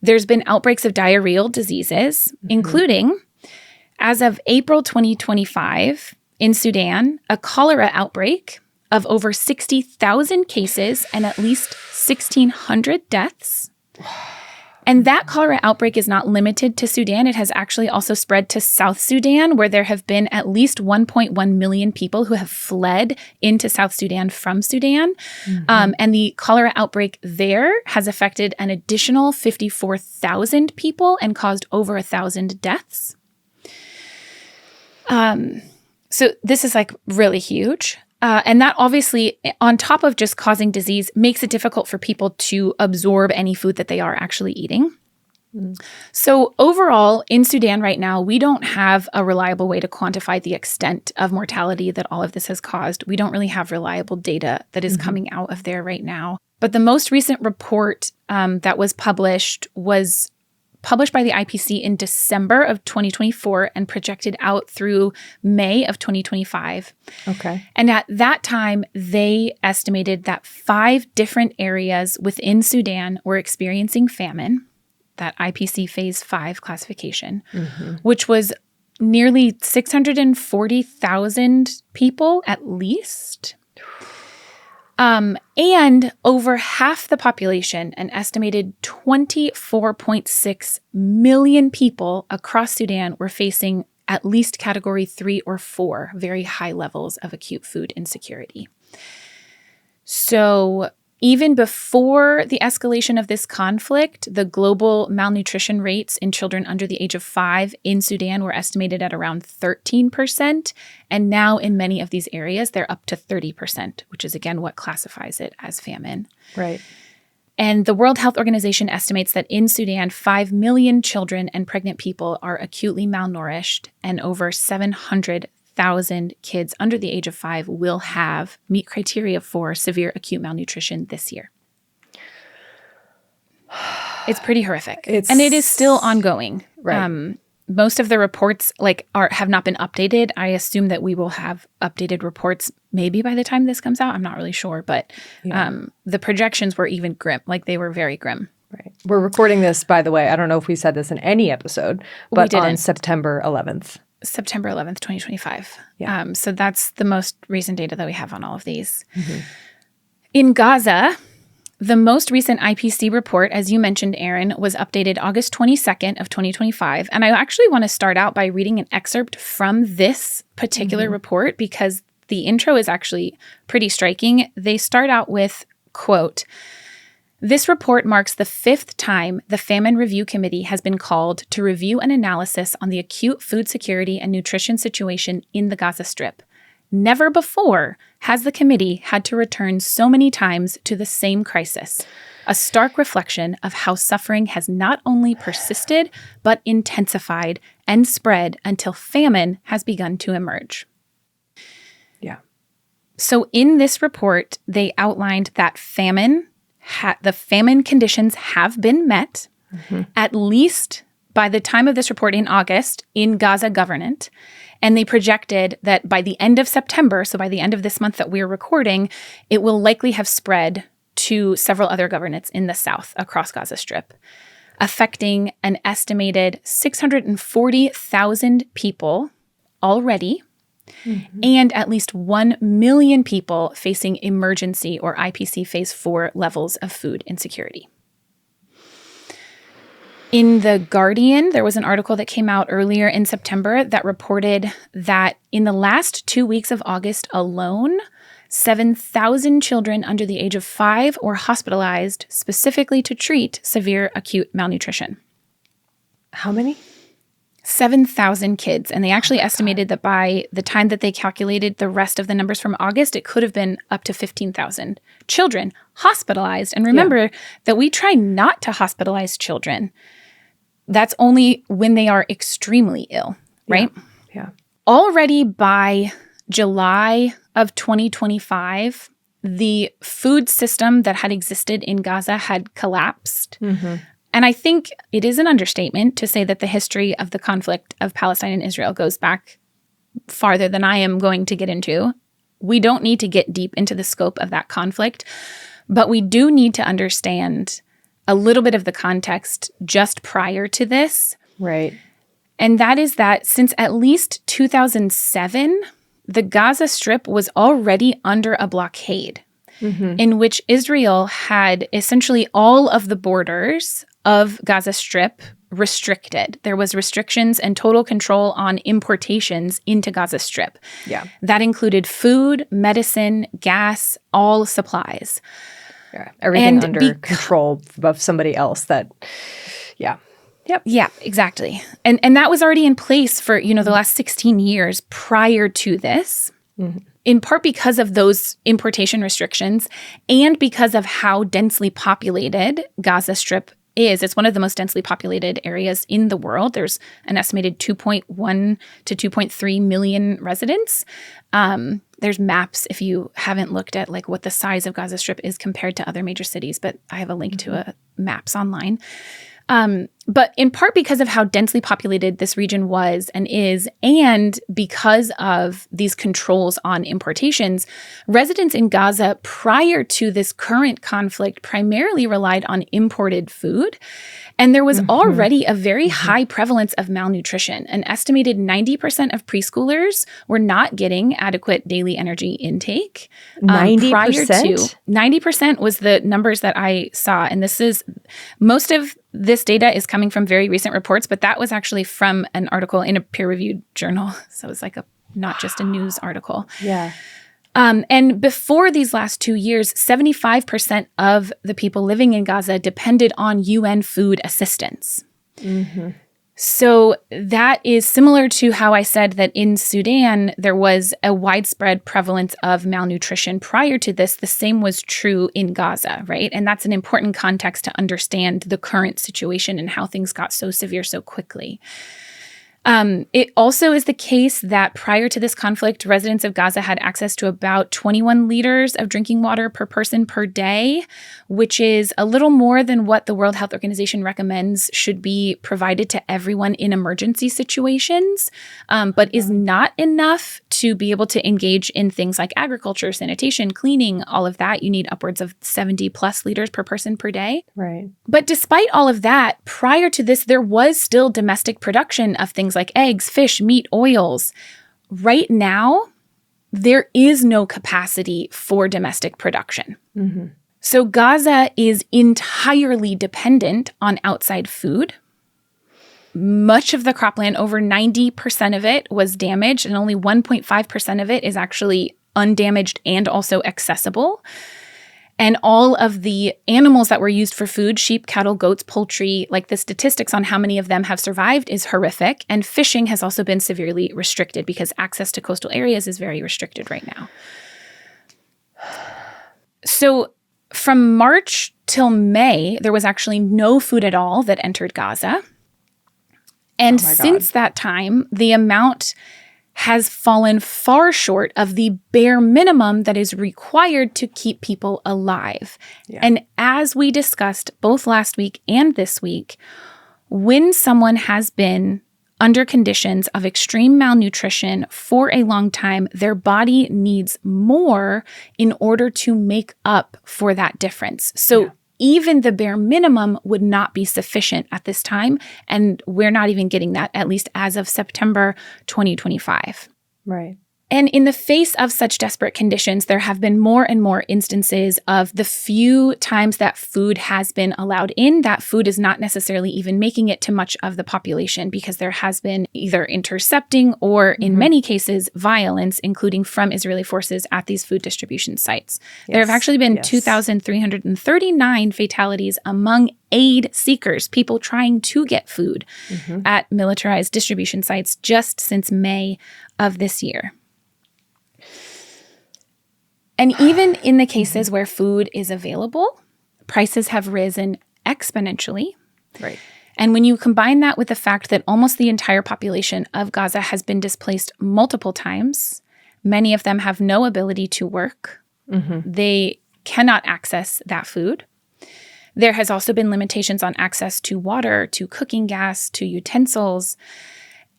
There's been outbreaks of diarrheal diseases, including, as of April 2025, in Sudan, a cholera outbreak of over 60,000 cases and at least 1,600 deaths. And that cholera outbreak is not limited to Sudan. It has actually also spread to South Sudan, where there have been at least 1.1 million people who have fled into South Sudan from Sudan. And the cholera outbreak there has affected an additional 54,000 people and caused over 1,000 deaths. So this is like really huge. And that obviously, on top of just causing disease, makes it difficult for people to absorb any food that they are actually eating. So overall, in Sudan right now, we don't have a reliable way to quantify the extent of mortality that all of this has caused. We don't really have reliable data that is coming out of there right now. But the most recent report that was published by the IPC in December of 2024 and projected out through May of 2025. Okay. And at that time, they estimated that 5 different areas within Sudan were experiencing famine, that IPC Phase 5 classification, which was nearly 640,000 people at least. And over half the population, an estimated 24.6 million people across Sudan, were facing at least category 3 or 4, very high levels of acute food insecurity. So even before the escalation of this conflict, the global malnutrition rates in children under the age of 5 in Sudan were estimated at around 13%. And now in many of these areas, they're up to 30%, which is, again, what classifies it as famine. Right. And the World Health Organization estimates that in Sudan, 5 million children and pregnant people are acutely malnourished, and over 700,000 kids under the age of 5 will meet criteria for severe acute malnutrition this year. It's pretty horrific. And it is still ongoing. Right. Most of the reports have not been updated. I assume that we will have updated reports maybe by the time this comes out. I'm not really sure, but the projections were even grim. Like, they were very grim. Right. We're recording this, by the way. I don't know if we said this in any episode, but on September 11th. September 11th, 2025. Yeah. So that's the most recent data that we have on all of these. In Gaza, the most recent IPC report, as you mentioned, Erin, was updated August 22nd of 2025. And I actually want to start out by reading an excerpt from this particular report, because the intro is actually pretty striking. They start out with, quote, "This report marks the 5th time the Famine Review Committee has been called to review an analysis on the acute food security and nutrition situation in the Gaza Strip. Never before has the committee had to return so many times to the same crisis, a stark reflection of how suffering has not only persisted, but intensified and spread until famine has begun to emerge. Yeah. So in this report, they outlined that the famine conditions have been met, at least by the time of this report in August, in Gaza Governorate. And they projected that by the end of September, so by the end of this month that we're recording, it will likely have spread to several other governorates in the south across Gaza Strip, affecting an estimated 640,000 people already, and at least 1 million people facing emergency or IPC Phase 4 levels of food insecurity. In The Guardian, there was an article that came out earlier in September that reported that in the last 2 weeks of August alone, 7,000 children under the age of 5 were hospitalized specifically to treat severe acute malnutrition. How many? 7,000 kids. And they actually estimated that by the time that they calculated the rest of the numbers from August, it could have been up to 15,000 children hospitalized. And remember that we try not to hospitalize children. That's only when they are extremely ill, right? Yeah. Already by July of 2025, the food system that had existed in Gaza had collapsed. And I think it is an understatement to say that the history of the conflict of Palestine and Israel goes back farther than I am going to get into. We don't need to get deep into the scope of that conflict, but we do need to understand a little bit of the context just prior to this. Right. And that is that since at least 2007, the Gaza Strip was already under a blockade in which Israel had essentially all of the borders of Gaza Strip restricted. There was restrictions and total control on importations into Gaza Strip. Yeah. That included food, medicine, gas, all supplies. Yeah. Everything under control of somebody else that, yeah. Yep. Yeah, exactly. And that was already in place for, the last 16 years prior to this, in part because of those importation restrictions and because of how densely populated Gaza Strip is. It's one of the most densely populated areas in the world. There's an estimated 2.1 to 2.3 million residents. There's maps if you haven't looked at like what the size of Gaza Strip is compared to other major cities, but I have a link to maps online. But in part because of how densely populated this region was and is, and because of these controls on importations, residents in Gaza prior to this current conflict primarily relied on imported food. And there was already a very high prevalence of malnutrition. An estimated 90% of preschoolers were not getting adequate daily energy intake. 90%? 90% was the numbers that I saw. And most of this data is coming from very recent reports, but that was actually from an article in a peer-reviewed journal. So it's like not just a news article. Yeah. And before these last 2 years, 75% of the people living in Gaza depended on UN food assistance. So that is similar to how I said that in Sudan, there was a widespread prevalence of malnutrition prior to this. The same was true in Gaza, right? And that's an important context to understand the current situation and how things got so severe so quickly. It also is the case that prior to this conflict, residents of Gaza had access to about 21 liters of drinking water per person per day, which is a little more than what the World Health Organization recommends should be provided to everyone in emergency situations, but is not enough to be able to engage in things like agriculture, sanitation, cleaning, all of that. You need upwards of 70 plus liters per person per day. Right. But despite all of that, prior to this, there was still domestic production of things like eggs, fish, meat, oils. Right now, there is no capacity for domestic production. So Gaza is entirely dependent on outside food. Much of the cropland, over 90% of it, was damaged, and only 1.5% of it is actually undamaged and also accessible. And all of the animals that were used for food, sheep, cattle, goats, poultry, like the statistics on how many of them have survived is horrific. And fishing has also been severely restricted because access to coastal areas is very restricted right now. So from March till May, there was actually no food at all that entered Gaza. And since that time, the amount has fallen far short of the bare minimum that is required to keep people alive. Yeah. And as we discussed both last week and this week, when someone has been under conditions of extreme malnutrition for a long time, their body needs more in order to make up for that difference. So even the bare minimum would not be sufficient at this time. And we're not even getting that, at least as of September 2025. Right. And in the face of such desperate conditions, there have been more and more instances of the few times that food has been allowed in, that food is not necessarily even making it to much of the population because there has been either intercepting or, in many cases, violence, including from Israeli forces at these food distribution sites. Yes. There have actually been 2,339 fatalities among aid seekers, people trying to get food at militarized distribution sites just since May of this year. And even in the cases where food is available, prices have risen exponentially. Right. And when you combine that with the fact that almost the entire population of Gaza has been displaced multiple times, many of them have no ability to work. They cannot access that food. There has also been limitations on access to water, to cooking gas, to utensils.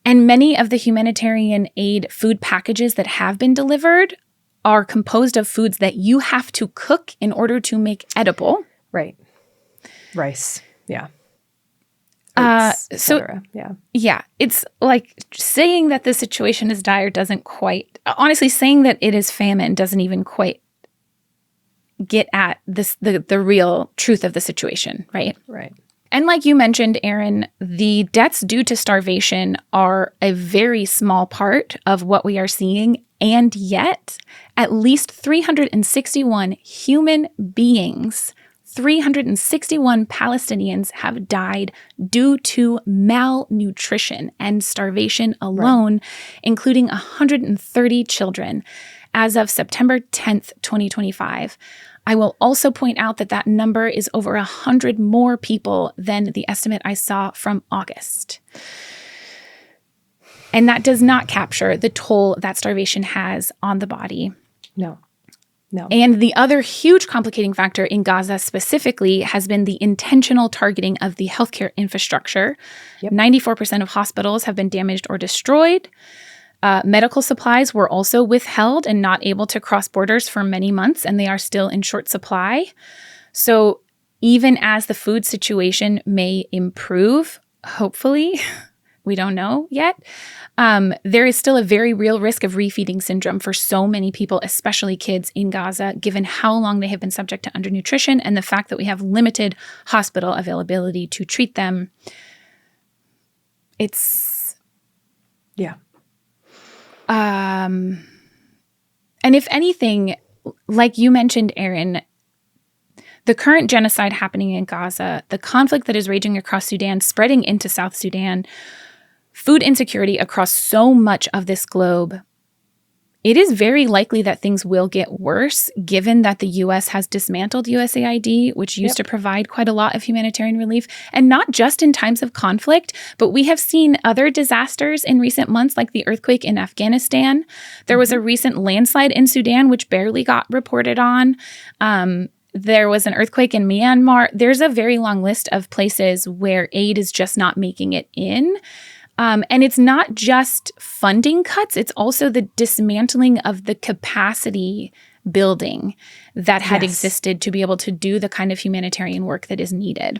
And many of the humanitarian aid food packages that have been delivered are composed of foods that you have to cook in order to make edible. Right. Rice. Yeah. It's like saying that the situation is dire doesn't quite, honestly, saying that it is famine doesn't even quite get at this, the real truth of the situation, right? Right. And like you mentioned, Erin, the deaths due to starvation are a very small part of what we are seeing. And yet, at least 361 human beings, 361 Palestinians have died due to malnutrition and starvation alone, including 130 children as of September 10th, 2025. I will also point out that that number is over 100 more people than the estimate I saw from August. And that does not capture the toll that starvation has on the body. No. And the other huge complicating factor in Gaza specifically has been the intentional targeting of the healthcare infrastructure. 94% of hospitals have been damaged or destroyed. Medical supplies were also withheld and not able to cross borders for many months, and they are still in short supply. So even as the food situation may improve, hopefully, we don't know yet, there is still a very real risk of refeeding syndrome for so many people, especially kids in Gaza, given how long they have been subject to undernutrition and the fact that we have limited hospital availability to treat them. And if anything, like you mentioned, Erin, the current genocide happening in Gaza, the conflict that is raging across Sudan, spreading into South Sudan, food insecurity across so much of this globe, it is very likely that things will get worse, given that the U.S. has dismantled USAID, which used to provide quite a lot of humanitarian relief, and not just in times of conflict, but we have seen other disasters in recent months, like the earthquake in Afghanistan. There was a recent landslide in Sudan, which barely got reported on. There was an earthquake in Myanmar. There's a very long list of places where aid is just not making it in. And it's not just funding cuts, it's also the dismantling of the capacity building that had existed to be able to do the kind of humanitarian work that is needed.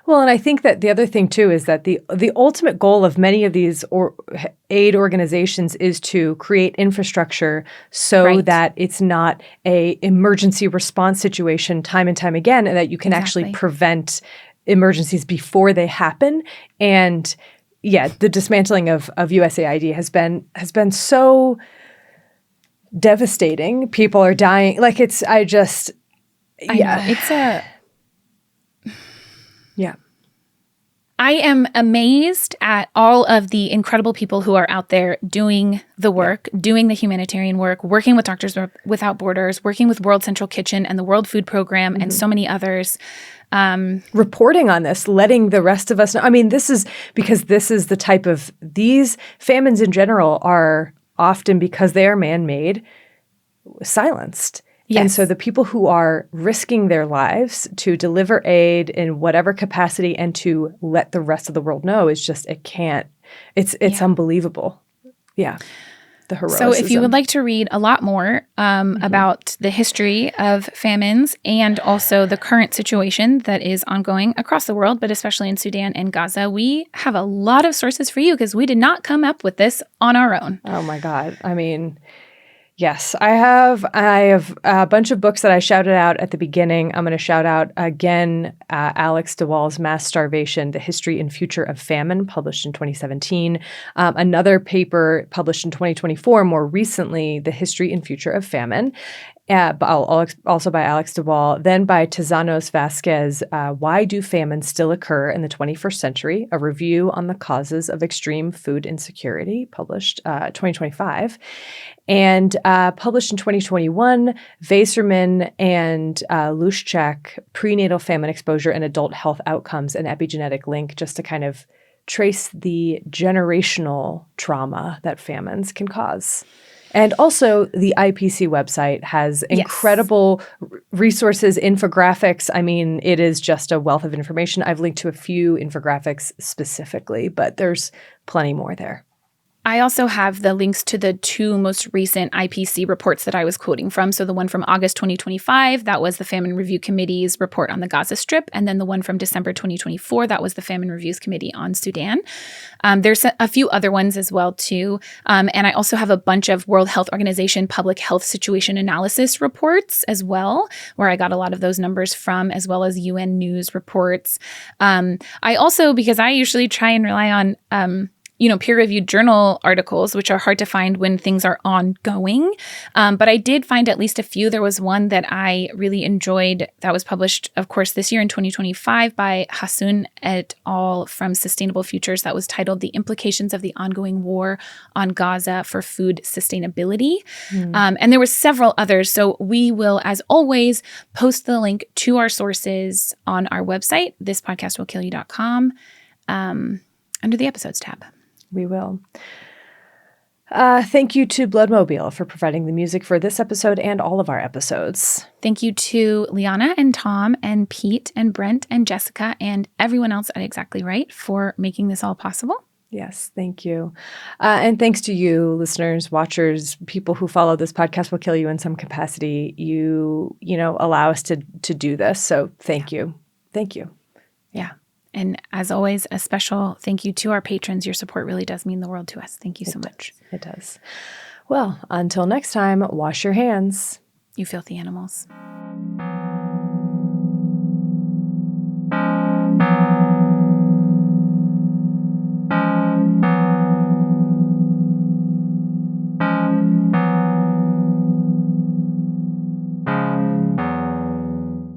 Well, and I think that the other thing, too, is that the ultimate goal of many of these aid organizations is to create infrastructure so that it's not a emergency response situation time and time again, and that you can actually prevent emergencies before they happen. And the dismantling of USAID has been so devastating. People are dying. Like I know. Yeah. I am amazed at all of the incredible people who are out there doing the work, doing the humanitarian work, working with Doctors Without Borders, working with World Central Kitchen and the World Food Program and so many others. Reporting on this, letting the rest of us know. I mean, this is because this is the type of, these famines in general are often, because they are man-made, silenced. Yes. And so the people who are risking their lives to deliver aid in whatever capacity and to let the rest of the world know is just, it's unbelievable. Yeah. The heroism. So if you would like to read a lot more about the history of famines and also the current situation that is ongoing across the world, but especially in Sudan and Gaza, we have a lot of sources for you because we did not come up with this on our own. Oh my God. I mean, yes, I have a bunch of books that I shouted out at the beginning. I'm going to shout out again Alex DeWall's Mass Starvation, The History and Future of Famine, published in 2017. Another paper published in 2024, more recently, The History and Future of Famine. Also by Alex DeWall, then by Tezanos Vasquez, Why Do Famines Still Occur in the 21st Century? A Review on the Causes of Extreme Food Insecurity, published 2025. And published in 2021, Vaserman and Luschek, Prenatal Famine Exposure and Adult Health Outcomes, an Epigenetic Link, just to kind of trace the generational trauma that famines can cause. And also, the IPC website has incredible resources, infographics. I mean, it is just a wealth of information. I've linked to a few infographics specifically, but there's plenty more there. I also have the links to the two most recent IPC reports that I was quoting from. So the one from August 2025, that was the Famine Review Committee's report on the Gaza Strip. And then the one from December 2024, that was the Famine Reviews Committee on Sudan. There's a few other ones as well, too. And I also have a bunch of World Health Organization public health situation analysis reports as well, where I got a lot of those numbers from, as well as UN News reports. I also, because I usually try and rely on peer-reviewed journal articles, which are hard to find when things are ongoing. But I did find at least a few. There was one that I really enjoyed that was published, of course, this year in 2025 by Hassoun et al. From Sustainable Futures that was titled The Implications of the Ongoing War on Gaza for Food Sustainability. And there were several others. So we will, as always, post the link to our sources on our website, thispodcastwillkillyou.com, under the episodes tab. We will. Thank you to Bloodmobile for providing the music for this episode and all of our episodes. Thank you to Liana and Tom and Pete and Brent and Jessica and everyone else at Exactly Right for making this all possible. Yes, thank you. And thanks to you, listeners, watchers, people who follow this podcast will kill you in some capacity. You allow us to do this. So thank you. Thank you. Yeah. And as always, a special thank you to our patrons. Your support really does mean the world to us. Thank you so much. It does. Well, until next time, wash your hands. You filthy animals.